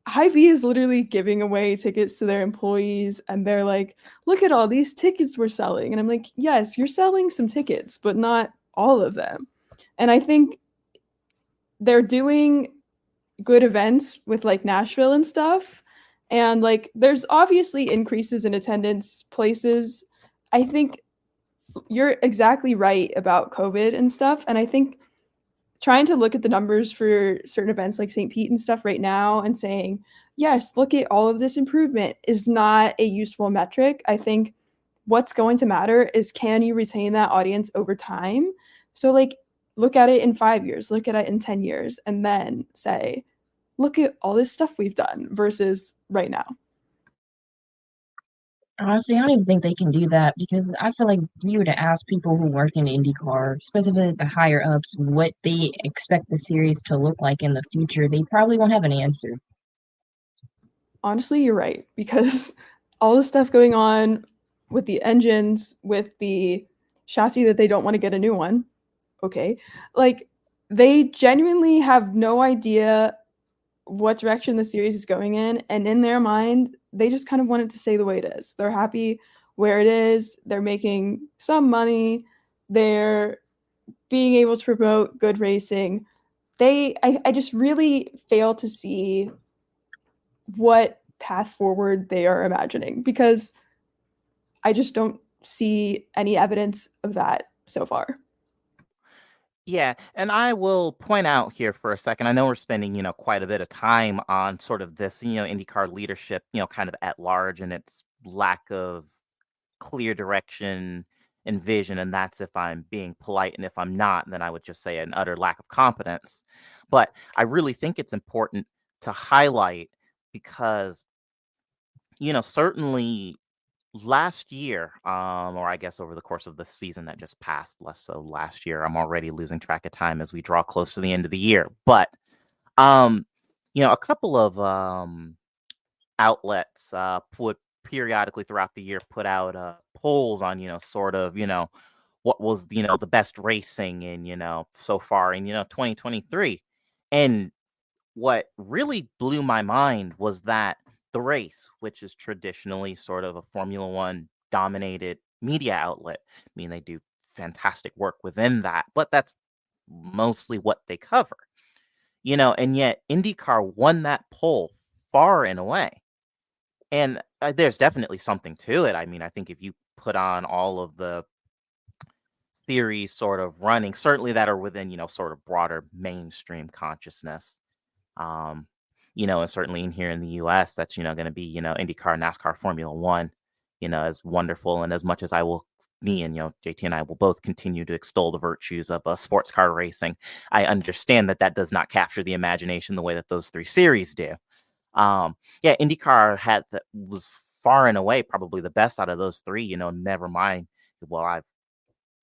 Hy-Vee is literally giving away tickets to their employees, and they're like, look at all these tickets we're selling. And I'm like, yes, you're selling some tickets, but not all of them. And I think they're doing good events with like Nashville and stuff. And like there's obviously increases in attendance places. I think you're exactly right about COVID and stuff. And I think trying to look at the numbers for certain events like St. Pete and stuff right now and saying, yes, look at all of this improvement is not a useful metric. I think what's going to matter is can you retain that audience over time? So, like, look at it in 5 years, look at it in 10 years, and then say, look at all this stuff we've done versus right now. Honestly, I don't even think they can do that because I feel like if you were to ask people who work in IndyCar, specifically the higher ups, what they expect the series to look like in the future, they probably won't have an answer. Honestly, you're right because all the stuff going on with the engines, with the chassis that they don't want to get a new one. Okay. Like they genuinely have no idea what direction the series is going in, and in their mind, they just kind of want it to stay the way it is. They're happy where it is. They're making some money. They're being able to promote good racing. I just really fail to see what path forward they are imagining because I just don't see any evidence of that so far. Yeah, and I will point out here for a second. I know we're spending, quite a bit of time on sort of this, IndyCar leadership, kind of at large and its lack of clear direction and vision. And that's if I'm being polite. And if I'm not, then I would just say an utter lack of competence. But I really think it's important to highlight because, certainly last year, or I guess over the course of the season that just passed, less so last year. I'm already losing track of time as we draw close to the end of the year. But um, a couple of outlets would periodically throughout the year put out polls on, sort of, what was, the best racing in, so far in, 2023. And what really blew my mind was that the race, which is traditionally sort of a Formula One dominated media outlet, I mean, they do fantastic work within that, but that's mostly what they cover, and yet IndyCar won that poll far and away. And there's definitely something to it. I mean, I think if you put on all of the theories sort of running, certainly that are within, sort of broader mainstream consciousness, um, and certainly in here in the US, that's, going to be, IndyCar, NASCAR, Formula One, as wonderful. And as much as me and, JT and I will both continue to extol the virtues of sports car racing, I understand that that does not capture the imagination the way that those three series do. Yeah, IndyCar was far and away probably the best out of those three, never mind. Well, I've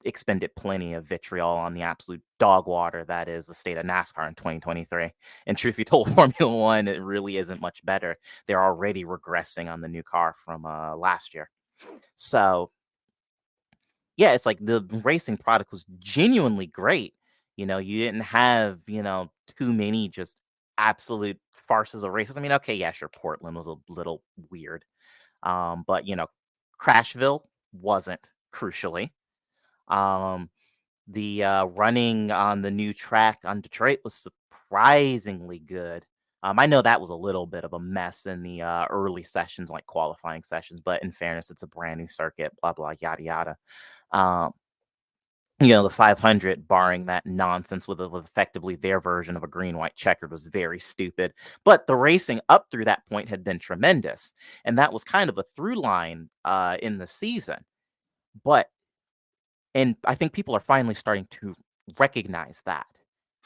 expended plenty of vitriol on the absolute dog water that is the state of NASCAR in 2023. And truth be told, Formula One, it really isn't much better. They're already regressing on the new car from last year. So, yeah, it's like the racing product was genuinely great. You didn't have, too many just absolute farces of races. I mean, okay, yeah, sure, Portland was a little weird. But, Crashville wasn't, crucially. Um, the running on the new track on Detroit was surprisingly good. I know that was a little bit of a mess in the early sessions, like qualifying sessions, but in fairness, it's a brand new circuit, blah, blah, yada, yada. Um, the 500, barring that nonsense with effectively their version of a green-white checkered, was very stupid. But the racing up through that point had been tremendous. And that was kind of a through line in the season. And I think people are finally starting to recognize that.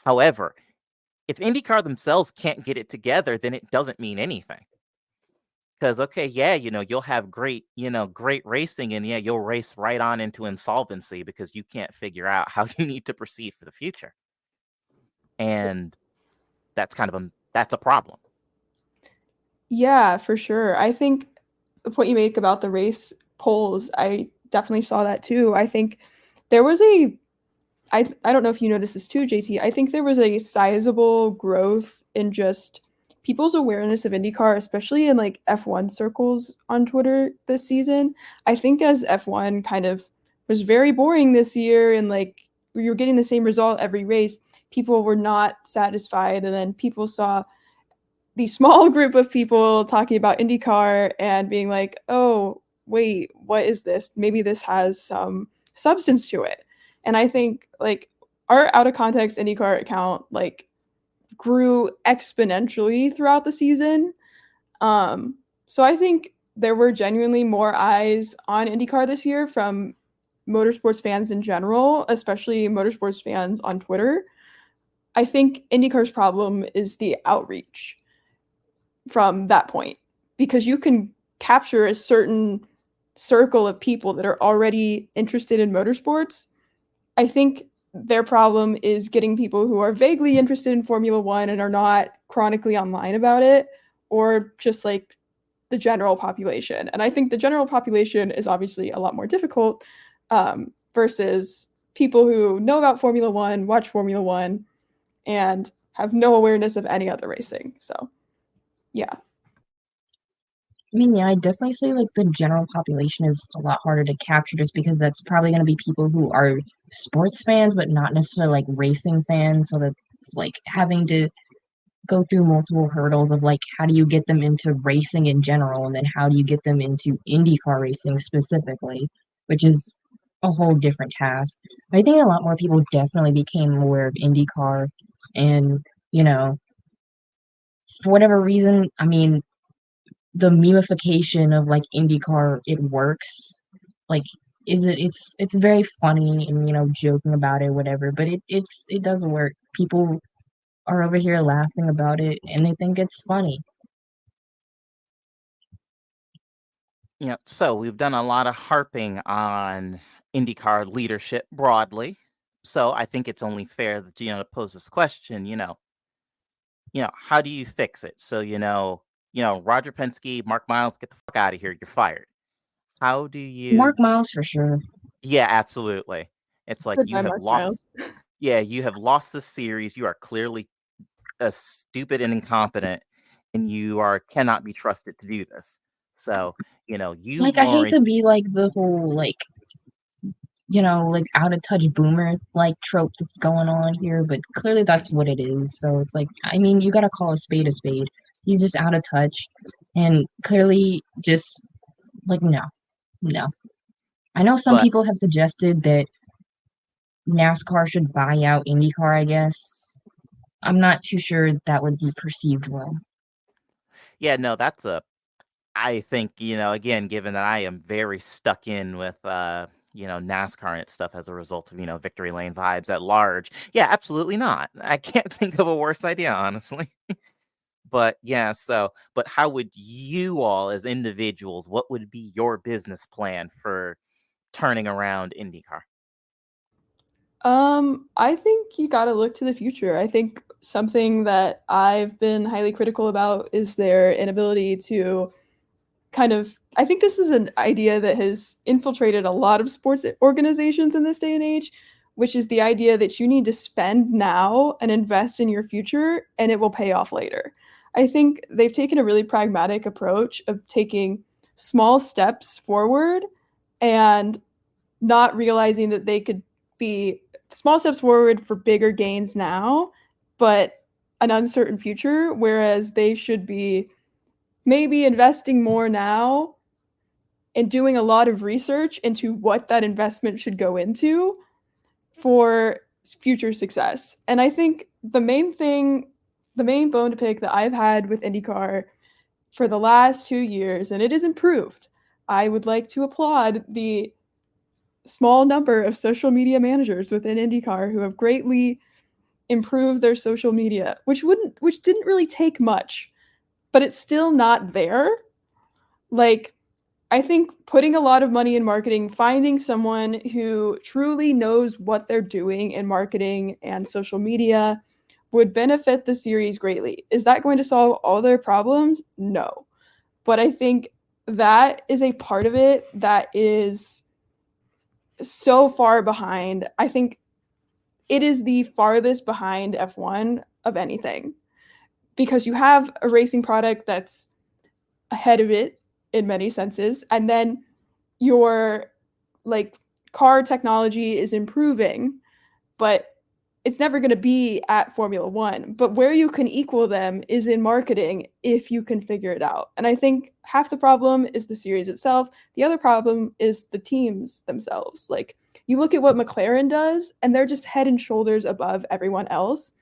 However, if IndyCar themselves can't get it together, then it doesn't mean anything. Because okay, yeah, you'll have great racing, and yeah, you'll race right on into insolvency because you can't figure out how you need to proceed for the future, and that's a problem. Yeah, for sure. I think the point you make about the race polls, I definitely saw that too. I think there was I don't know if you noticed this too, JT. I think there was a sizable growth in just people's awareness of IndyCar, especially in like F1 circles on Twitter this season. I think as F1 kind of was very boring this year and like you're getting the same result every race, people were not satisfied. And then people saw the small group of people talking about IndyCar and being like, oh, wait, what is this? Maybe this has some substance to it. And I think like our out of context IndyCar account like grew exponentially throughout the season. So I think there were genuinely more eyes on IndyCar this year from motorsports fans in general, especially motorsports fans on Twitter. I think IndyCar's problem is the outreach from that point because you can capture a certain circle of people that are already interested in motorsports. I think their problem is getting people who are vaguely interested in Formula One and are not chronically online about it, or just like the general population. And I think the general population is obviously a lot more difficult versus people who know about Formula One, watch Formula One, and have no awareness of any other racing. So, yeah. I mean, yeah, I definitely say like the general population is a lot harder to capture just because that's probably going to be people who are sports fans, but not necessarily like racing fans. So that's like having to go through multiple hurdles of like how do you get them into racing in general, and then how do you get them into IndyCar racing specifically, which is a whole different task. I think a lot more people definitely became aware of IndyCar, and you know, for whatever reason, I mean, the memification of like IndyCar, it works. Like, it's very funny and joking about it, whatever. But it does work. People are over here laughing about it, and they think it's funny. So we've done a lot of harping on IndyCar leadership broadly. So I think it's only fair that to pose this question. How do you fix it? So Roger Penske, Mark Miles, get the fuck out of here. You're fired. How do Mark you? Miles for sure. Yeah, absolutely. It's like you Goodbye, have Mark lost. Miles. Yeah, you have lost the series. You are clearly stupid and incompetent, and you are cannot be trusted to do this. So you Like, I hate warrant. to be like the whole like like out of touch boomer like trope that's going on here, but clearly that's what it is. So it's like, I mean, you gotta call a spade a spade. He's just out of touch, and clearly just like no, no. I know some But people have suggested that NASCAR should buy out IndyCar, I guess. I'm not too sure that would be perceived well. yeah, no, that's a. I think again, given that I am very stuck in with NASCAR and stuff as a result of victory lane vibes at large. Yeah, absolutely not. I can't think of a worse idea, honestly. But yeah, but how would you all as individuals, what would be your business plan for turning around IndyCar? I think you gotta look to the future. I think something that I've been highly critical about is their inability to kind of I think this is an idea that has infiltrated a lot of sports organizations in this day and age, which is the idea that you need to spend now and invest in your future and it will pay off later. I think they've taken a really pragmatic approach of taking small steps forward and not realizing that they could be small steps forward for bigger gains now, but an uncertain future, whereas they should be maybe investing more now and doing a lot of research into what that investment should go into for future success. And I think the main bone to pick that I've had with IndyCar for the last 2 years, and it is improved. I would like to applaud the small number of social media managers within IndyCar who have greatly improved their social media, which didn't really take much, but it's still not there. Like, I think putting a lot of money in marketing, finding someone who truly knows what they're doing in marketing and social media would benefit the series greatly. Is that going to solve all their problems? No. But I think that is a part of it that is so far behind. I think it is the farthest behind F1 of anything because you have a racing product that's ahead of it in many senses, and then your like car technology is improving, but it's never going to be at Formula One. But where you can equal them is in marketing if you can figure it out. And I think half the problem is the series itself. The other problem is the teams themselves. Like, you look at what McLaren does, and they're just head and shoulders above everyone else.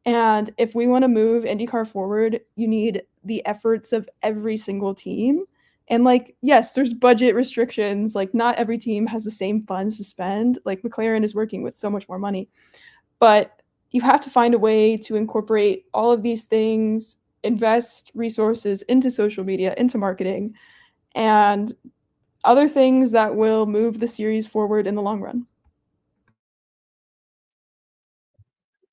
And if we want to move IndyCar forward, you need the efforts of every single team. And like, yes, there's budget restrictions. Like, not every team has the same funds to spend. Like, McLaren is working with so much more money. But you have to find a way to incorporate all of these things, invest resources into social media, into marketing, and other things that will move the series forward in the long run.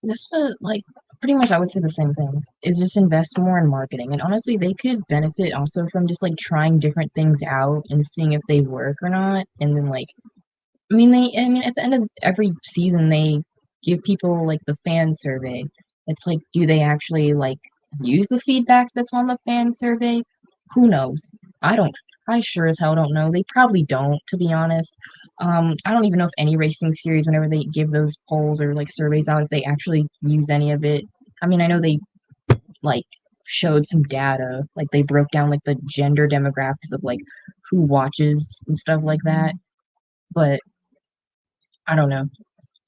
This was like pretty much I would say the same thing. Is just invest more in marketing. And honestly, they could benefit also from just like trying different things out and seeing if they work or not. And then like I mean at the end of every season they give people like the fan survey. It's like do they actually like use the feedback that's on the fan survey? Who knows? I don't I sure as hell don't know. They probably don't, to be honest. I don't even know if any racing series, whenever they give those polls or like surveys out, if they actually use any of it. I mean, I know they like showed some data, like they broke down like the gender demographics of like who watches and stuff like that. But I don't know.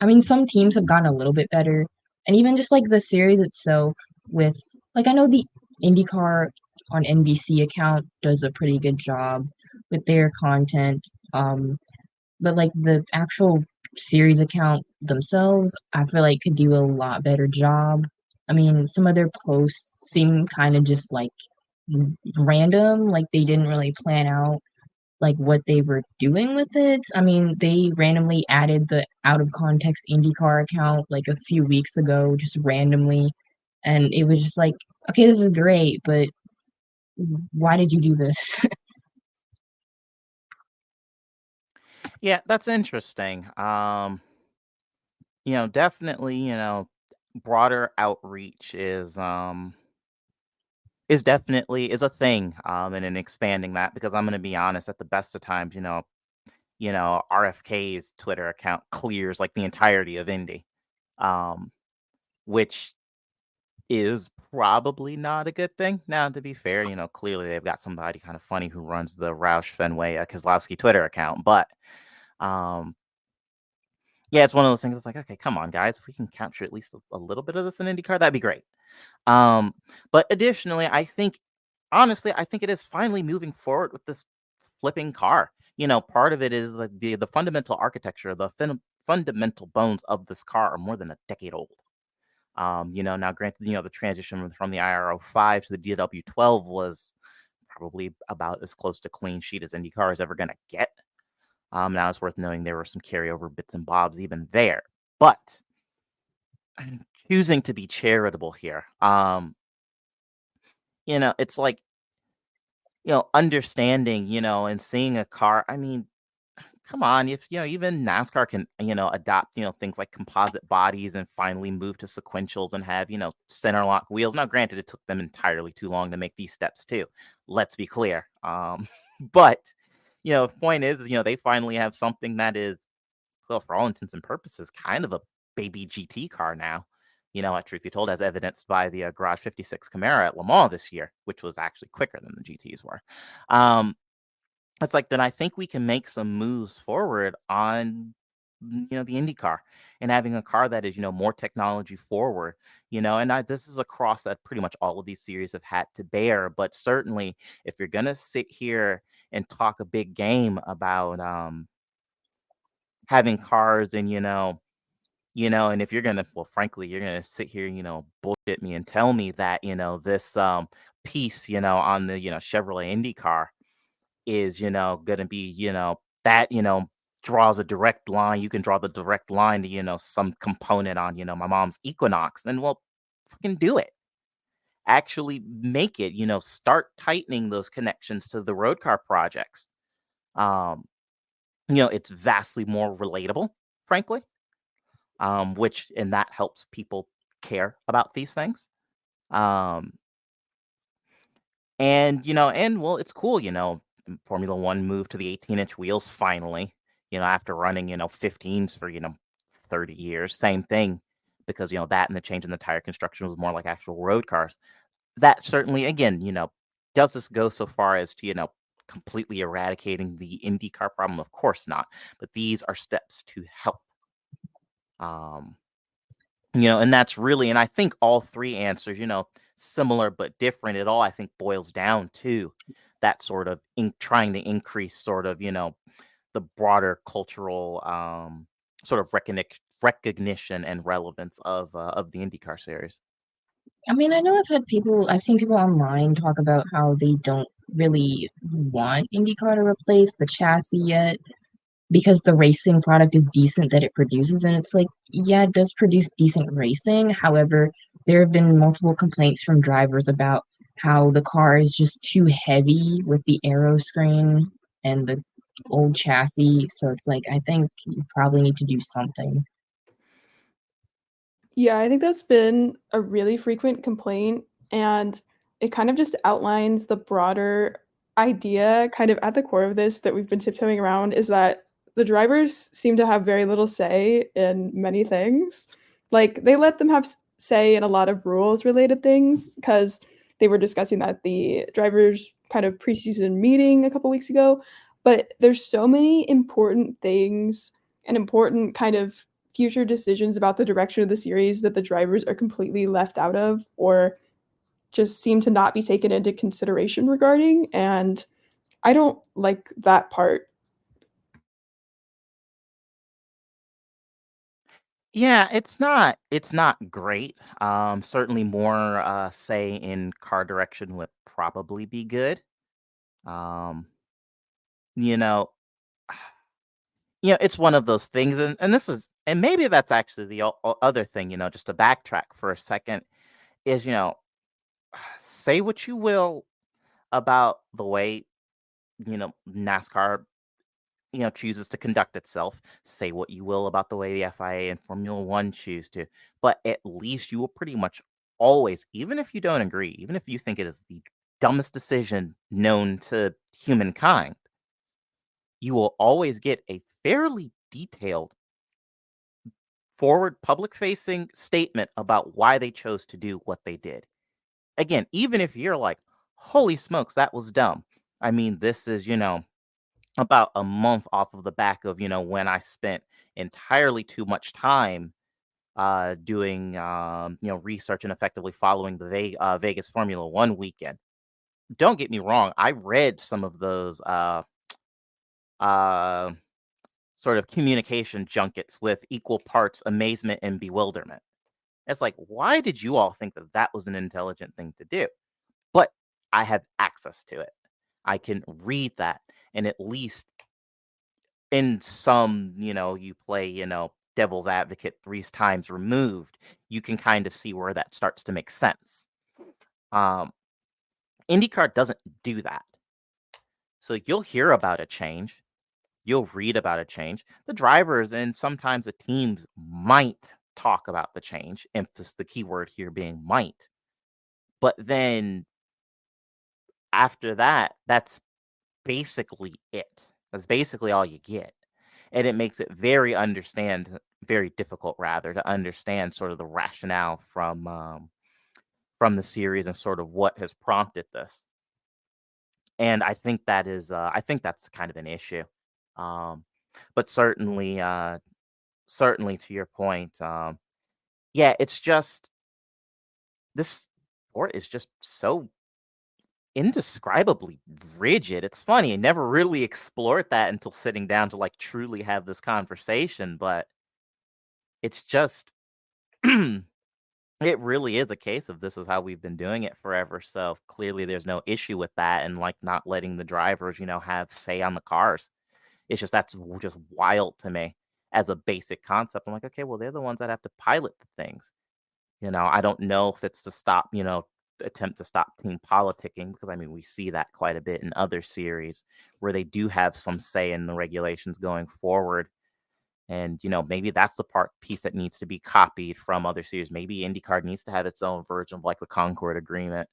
I mean, some teams have gotten a little bit better, and even just like the series itself, with like I know the IndyCar on NBC account does a pretty good job with their content, but like the actual series account themselves, I feel like could do a lot better job. I mean, some of their posts seem kind of just like random, like they didn't really plan out like what they were doing with it. I mean, they randomly added the out of context IndyCar account like a few weeks ago, just randomly. And it was just like, okay, this is great, but why did you do this? Yeah, that's interesting. Definitely, broader outreach is definitely is a thing, and in expanding that because I'm gonna be honest, at the best of times, RFK's Twitter account clears like the entirety of Indy, um, which is probably not a good thing. Now, to be fair, clearly they've got somebody kind of funny who runs the Roush Fenway Kozlowski Twitter account, but um, yeah, it's one of those things. It's like, okay, come on, guys, if we can capture at least a little bit of this in IndyCar, that'd be great. Um, but additionally, honestly, I think it is finally moving forward with this flipping car. Part of it is like the fundamental architecture, fundamental bones of this car are more than a decade old. Now granted, the transition from the IRO5 to the DW12 was probably about as close to clean sheet as IndyCar is ever going to get. Now it's worth noting there were some carryover bits and bobs even there, but I'm choosing to be charitable here. It's like, understanding, and seeing a car. I mean, come on, if even NASCAR can, adopt, things like composite bodies and finally move to sequentials and have, center lock wheels. Now, granted, it took them entirely too long to make these steps too. Let's be clear. But point is, they finally have something that is, well, for all intents and purposes, kind of a baby GT car now. Truth be told, as evidenced by the Garage 56 Camaro at Le Mans this year, which was actually quicker than the GTs were. It's like, then I think we can make some moves forward on, the IndyCar and having a car that is, more technology forward, this is a cross that pretty much all of these series have had to bear. But certainly, if you're going to sit here and talk a big game about having cars and, and if you're gonna, well, frankly, you're gonna sit here, bullshit me and tell me that, this piece, on the, Chevrolet IndyCar, is, going to be, that, draws a direct line. You can draw the direct line to, some component on, my mom's Equinox. And well, fucking do it. Actually make it, start tightening those connections to the road car projects. Um, it's vastly more relatable, frankly, which, and that helps people care about these things. Um, and well, it's cool, Formula One moved to the 18-inch wheels finally, after running, 15s for, 30 years. Same thing, because, that and the change in the tire construction was more like actual road cars. That certainly, again, does this go so far as to, completely eradicating the IndyCar problem? Of course not. But these are steps to help. Um, and that's really, and I think all three answers, similar but different, it all, I think, boils down to that sort of trying to increase sort of, the broader cultural sort of recognition and relevance of the IndyCar series. I mean, I know I've seen people online talk about how they don't really want IndyCar to replace the chassis yet because the racing product is decent that it produces. And it's like, yeah, it does produce decent racing. However, there have been multiple complaints from drivers about how the car is just too heavy with the aero screen and the old chassis. So it's like, I think you probably need to do something. Yeah, I think that's been a really frequent complaint, and it kind of just outlines the broader idea kind of at the core of this that we've been tiptoeing around is that the drivers seem to have very little say in many things. Like they let them have say in a lot of rules related things because they were discussing that at the drivers kind of preseason meeting a couple weeks ago, but there's so many important things and important kind of future decisions about the direction of the series that the drivers are completely left out of or just seem to not be taken into consideration regarding. And I don't like that part. Yeah, it's not great. Certainly more say in car direction would probably be good. Um, you know, it's one of those things, and this is, and maybe that's actually the other thing, just to backtrack for a second, is, say what you will about the way, NASCAR, chooses to conduct itself. Say what you will about the way the FIA and Formula One choose to, but at least you will pretty much always, even if you don't agree, even if you think it is the dumbest decision known to humankind, you will always get a fairly detailed, forward, public facing statement about why they chose to do what they did. Again, even if you're like, holy smokes, that was dumb. I mean, this is, about a month off of the back of, when I spent entirely too much time doing, research and effectively following the Vegas Formula One weekend. Don't get me wrong. I read some of those uh, sort of communication junkets with equal parts amazement and bewilderment. It's like, why did you all think that that was an intelligent thing to do? But I have access to it. I can read that, and at least in some, you play, devil's advocate 3 times removed, you can kind of see where that starts to make sense. Um, IndyCar doesn't do that. So you'll hear about a change, you'll read about a change. The drivers and sometimes the teams might talk about the change, emphasis the keyword here being might. But then after that, that's basically it. That's basically all you get. And it makes it very difficult rather to understand sort of the rationale from the series and sort of what has prompted this. And I think that's kind of an issue. Um, but certainly to your point, yeah, it's just this sport is just so indescribably rigid. It's funny, I never really explored that until sitting down to like truly have this conversation, but it's just It really is a case of this is how we've been doing it forever. So clearly there's no issue with that, and like not letting the drivers, have say on the cars. It's just that's just wild to me as a basic concept. I'm like, okay, well, they're the ones that have to pilot the things. I don't know if it's to stop, attempt to stop team politicking, because I mean, we see that quite a bit in other series where they do have some say in the regulations going forward. And, maybe that's the piece that needs to be copied from other series. Maybe IndyCar needs to have its own version of like the Concord Agreement,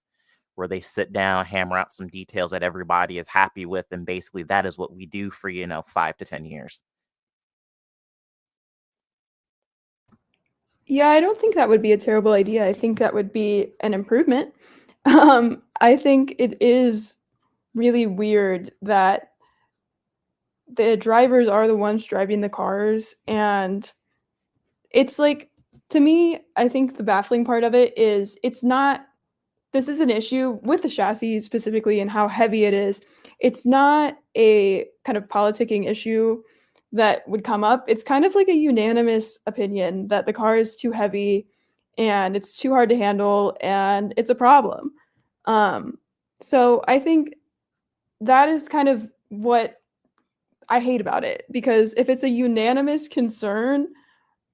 where they sit down, hammer out some details that everybody is happy with. And basically that is what we do for, 5 to 10 years. Yeah, I don't think that would be a terrible idea. I think that would be an improvement. I think it is really weird that the drivers are the ones driving the cars, and it's like, to me, I think the baffling part of it is it's not this is an issue with the chassis specifically and how heavy it is. It's not a kind of politicking issue that would come up. It's kind of like a unanimous opinion that the car is too heavy and it's too hard to handle and it's a problem. Um, so I think that is kind of what I hate about it, because if it's a unanimous concern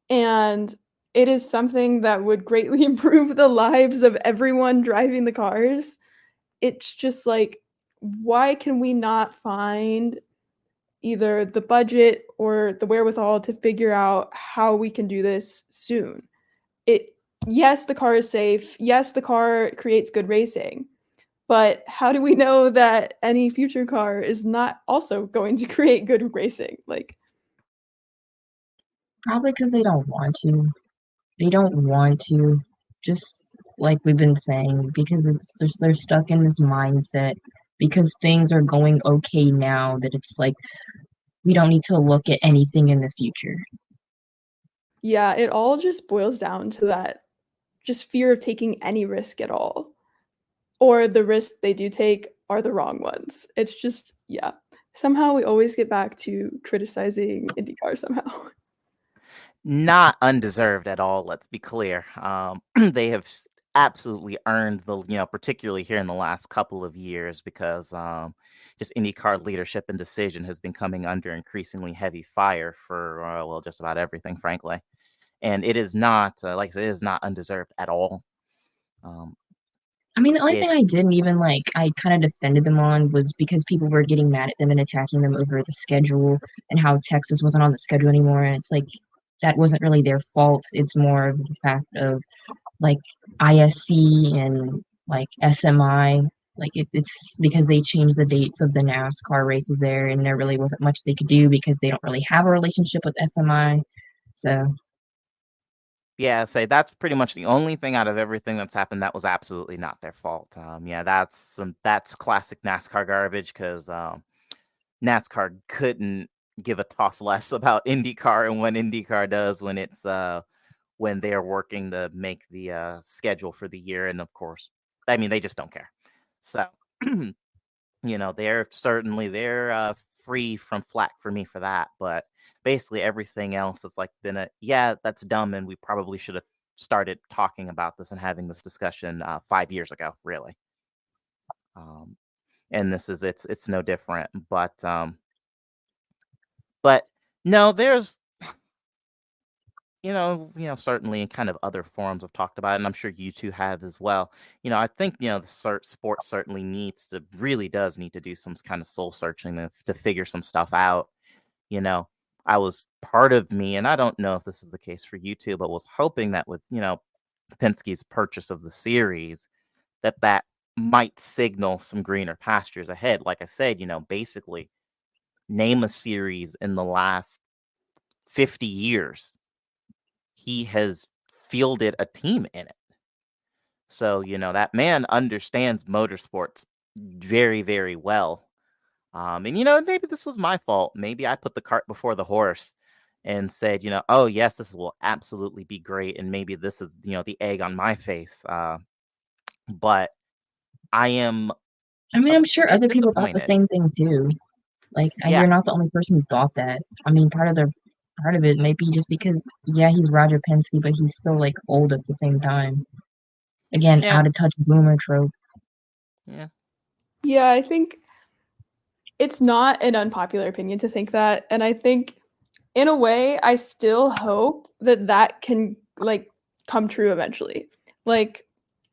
and it is something that would greatly improve the lives of everyone driving the cars, it's just like, why can we not find either the budget or the wherewithal to figure out how we can do this soon? It Yes, the car is safe. Yes, the car creates good racing. But how do we know that any future car is not also going to create good racing? Like, Probably because they don't want to. They don't want to, just like we've been saying, because it's just they're stuck in this mindset because things are going okay now that it's like we don't need to look at anything in the future. yeah, it all just boils down to that just fear of taking any risk at all. Or the risks they do take are the wrong ones. It's just, yeah. Somehow we always get back to criticizing IndyCar somehow. Not undeserved at all, let's be clear. They have absolutely earned particularly here in the last couple of years, because just IndyCar leadership and decision has been coming under increasingly heavy fire for, well, just about everything, frankly. And it is not, like I said, it is not undeserved at all. Um, I mean, the only it thing I didn't even like, I kind of defended them on was because people were getting mad at them and attacking them over the schedule and how Texas wasn't on the schedule anymore. And it's like, that wasn't really their fault. It's more of the fact of like ISC and like SMI. Like it's because they changed the dates of the NASCAR races there, and there really wasn't much they could do because they don't really have a relationship with SMI. So, Yeah, say that's pretty much the only thing out of everything that's happened that was absolutely not their fault. Yeah, that's classic NASCAR garbage, because NASCAR couldn't give a toss less about IndyCar and when IndyCar does, when it's when they're working to make the schedule for the year. And of course, I mean, they just don't care. So they're free from flack for me for that. But basically everything else has like been yeah, that's dumb, and we probably should have started talking about this and having this discussion 5 years ago, really. um and this is it's no different. But no, there's certainly kind of other forums have talked about it, and I'm sure you two have as well. I think, the sport certainly really does need to do some kind of soul searching to figure some stuff out. You know, I was part of me, and I don't know if this is the case for you two, but was hoping that with, Penske's purchase of the series, that might signal some greener pastures ahead. Like I said, basically name a series in the last 50 years he has fielded a team in it. So, that man understands motorsports very, very well. And, maybe this was my fault. Maybe I put the cart before the horse and said, oh, yes, this will absolutely be great. And maybe this is, the egg on my face. But I am I mean, a I'm sure bit other people thought the disappointed. same thing too. Like, Yeah. you're not the only person who thought that. I mean, part of the part of it might be just because, yeah, he's Roger Penske, but he's still like old at the same time. Again, Yeah, out of touch boomer trope. yeah. Yeah, I think it's not an unpopular opinion to think that, and I think in a way I still hope that that can like come true eventually. Like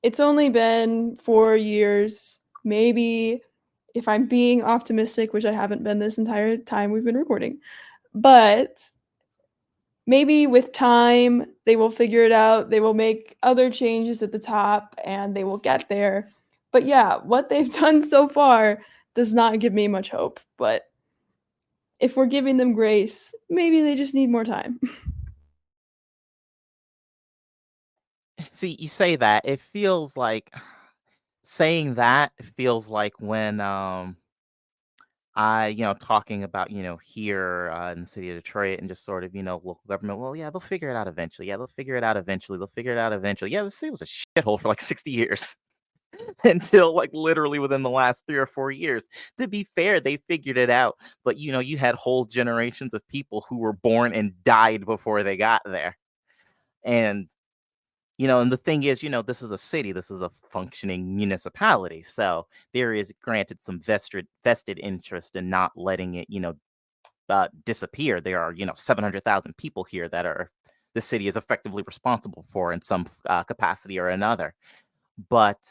it's only been 4 years, maybe if I'm being optimistic, which I haven't been this entire time we've been recording. But maybe with time they will figure it out. They will make other changes at the top and they will get there. But yeah, what they've done so far does not give me much hope. But if we're giving them grace, maybe they just need more time. See, you say that, it feels like saying that feels like when talking about, here in the city of Detroit and just sort of, local government. Well, yeah, they'll figure it out eventually. Yeah, they'll figure it out eventually. They'll figure it out eventually. Yeah, the city was a shithole for like 60 years until like literally within the last 3 or 4 years. To be fair, they figured it out. But, you had whole generations of people who were born and died before they got there. And and the thing is, this is a city, this is a functioning municipality. So there is granted some vested interest in not letting it, disappear. There are, 700,000 people here that are the city is effectively responsible for in some capacity or another. But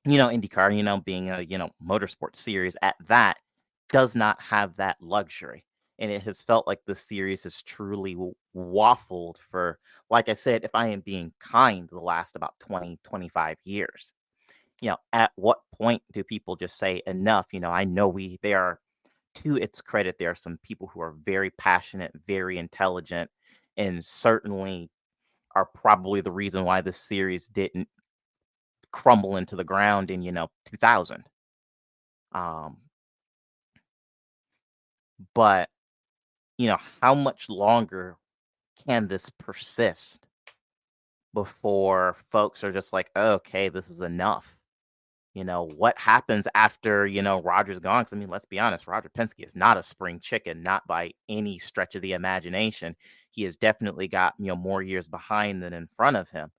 IndyCar, being a, motorsport series at that, does not have that luxury. And it has felt like the series has truly waffled for, like I said, if I am being kind, the last about 20, 25 years. At what point do people just say enough? I know they are, to its credit, there are some people who are very passionate, very intelligent, and certainly are probably the reason why this series didn't crumble into the ground in 2000. um but how much longer can this persist before folks are just like, okay, this is enough? What happens after Roger's gone? 'Cause, I mean, let's be honest, Roger Penske is not a spring chicken, not by any stretch of the imagination. He has definitely got more years behind than in front of him,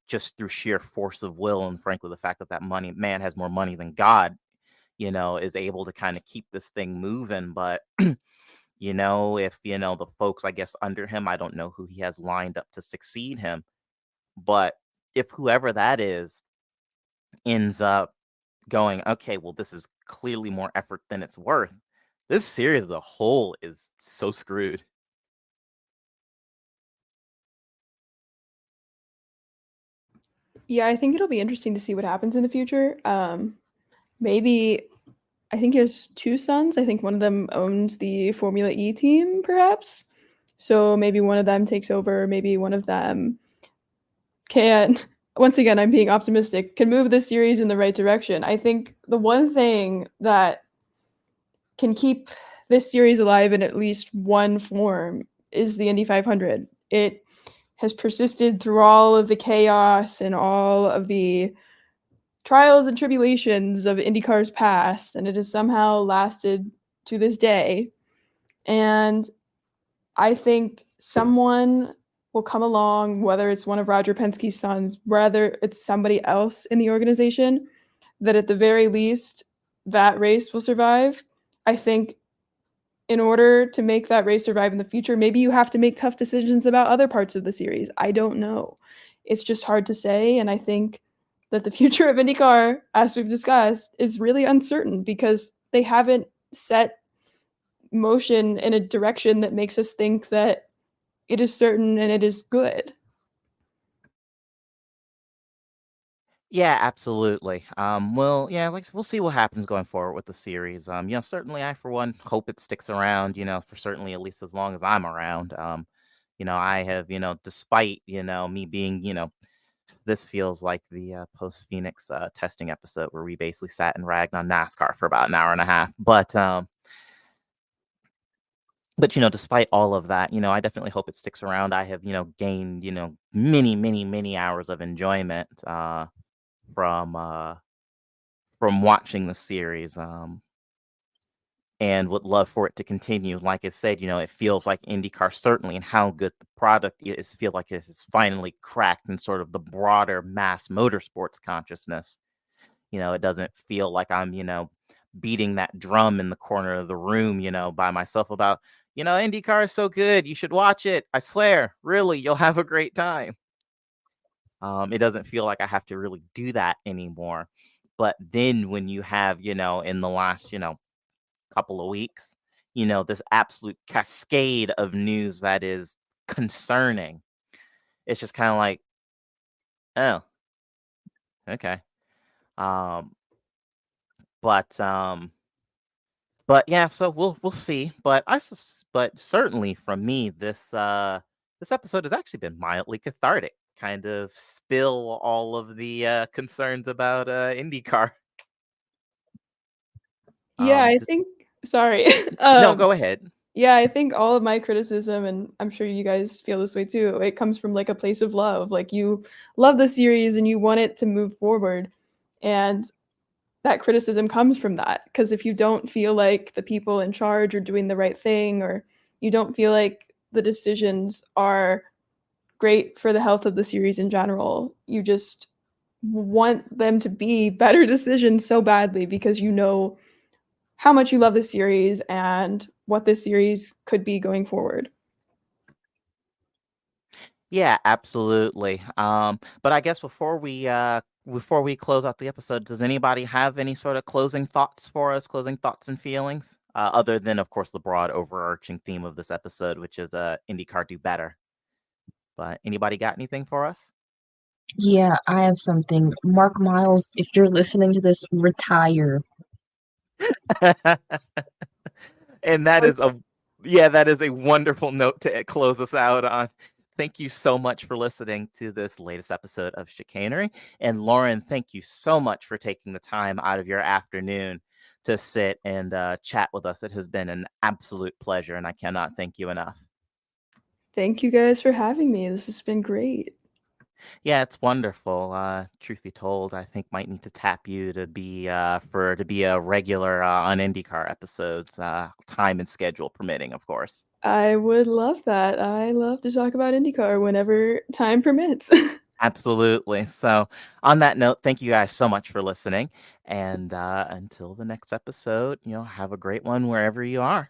just through sheer force of will, and frankly the fact that that money man has more money than God, is able to kind of keep this thing moving. But if the folks, I guess, under him, I don't know who he has lined up to succeed him, but if whoever that is ends up going, okay, well, this is clearly more effort than it's worth, this series as a whole is so screwed. Yeah, I think it'll be interesting to see what happens in the future. Maybe I think he has two sons. I think one of them owns the Formula E team, perhaps. So maybe one of them takes over. Maybe one of them can, once again, I'm being optimistic, can move this series in the right direction. I think the one thing that can keep this series alive in at least one form is the Indy 500. It has persisted through all of the chaos and all of the trials and tribulations of IndyCar's past, and it has somehow lasted to this day. And I think someone will come along, whether it's one of Roger Penske's sons, whether it's somebody else in the organization, that at the very least that race will survive. I think in order to make that race survive in the future, maybe you have to make tough decisions about other parts of the series. I don't know. It's just hard to say. And I think that the future of IndyCar, as we've discussed, is really uncertain because they haven't set motion in a direction that makes us think that it is certain and it is good. Yeah, absolutely. Well, yeah, like we'll see what happens going forward with the series. Certainly I for one hope it sticks around, for certainly at least as long as I'm around. I have, despite, me being, this feels like the post Phoenix testing episode where we basically sat and ragged on NASCAR for about an hour and a half. But despite all of that, I definitely hope it sticks around. I have, gained, many, many, many hours of enjoyment from uh from watching the series. and would love for it to continue. Like I said, it feels like IndyCar certainly, and how good the product is, feel like it's finally cracked in sort of the broader mass motorsports consciousness. It doesn't feel like I'm, beating that drum in the corner of the room, by myself about, IndyCar is so good. You should watch it. I swear, really, you'll have a great time. It doesn't feel like I have to really do that anymore. But then when you have, in the last, couple of weeks, this absolute cascade of news that is concerning, it's just kind of like, oh, okay. Um, but But yeah, so we'll see. But certainly from me, this episode has actually been mildly cathartic. Kind of spill all of the concerns about IndyCar. Yeah, I Just, think sorry. no, go ahead. Yeah, I think all of my criticism, and I'm sure you guys feel this way too, it comes from like a place of love. Like you love the series and you want it to move forward. And that criticism comes from that. Because if you don't feel like the people in charge are doing the right thing, or you don't feel like the decisions are great for the health of the series in general, you just want them to be better decisions so badly because you know how much you love the series and what this series could be going forward. Yeah, absolutely. But I guess before we close out the episode, does anybody have any sort of closing thoughts for us? Closing thoughts and feelings, other than, of course, the broad overarching theme of this episode, which is IndyCar do better. But anybody got anything for us? Yeah, I have something. Mark Miles, if you're listening to this, retire. And that is a wonderful note to close us out on. Thank you so much for listening to this latest episode of Chicanery. And Lauren, thank you so much for taking the time out of your afternoon to sit and chat with us. It has been an absolute pleasure, and I cannot thank you enough. Thank you guys for having me. This has been great. Yeah, it's wonderful. Truth be told, I think might need to tap you to be a regular on IndyCar episodes, time and schedule permitting, of course. I would love that. I love to talk about IndyCar whenever time permits. Absolutely. So, on that note, thank you guys so much for listening, and until the next episode, have a great one wherever you are.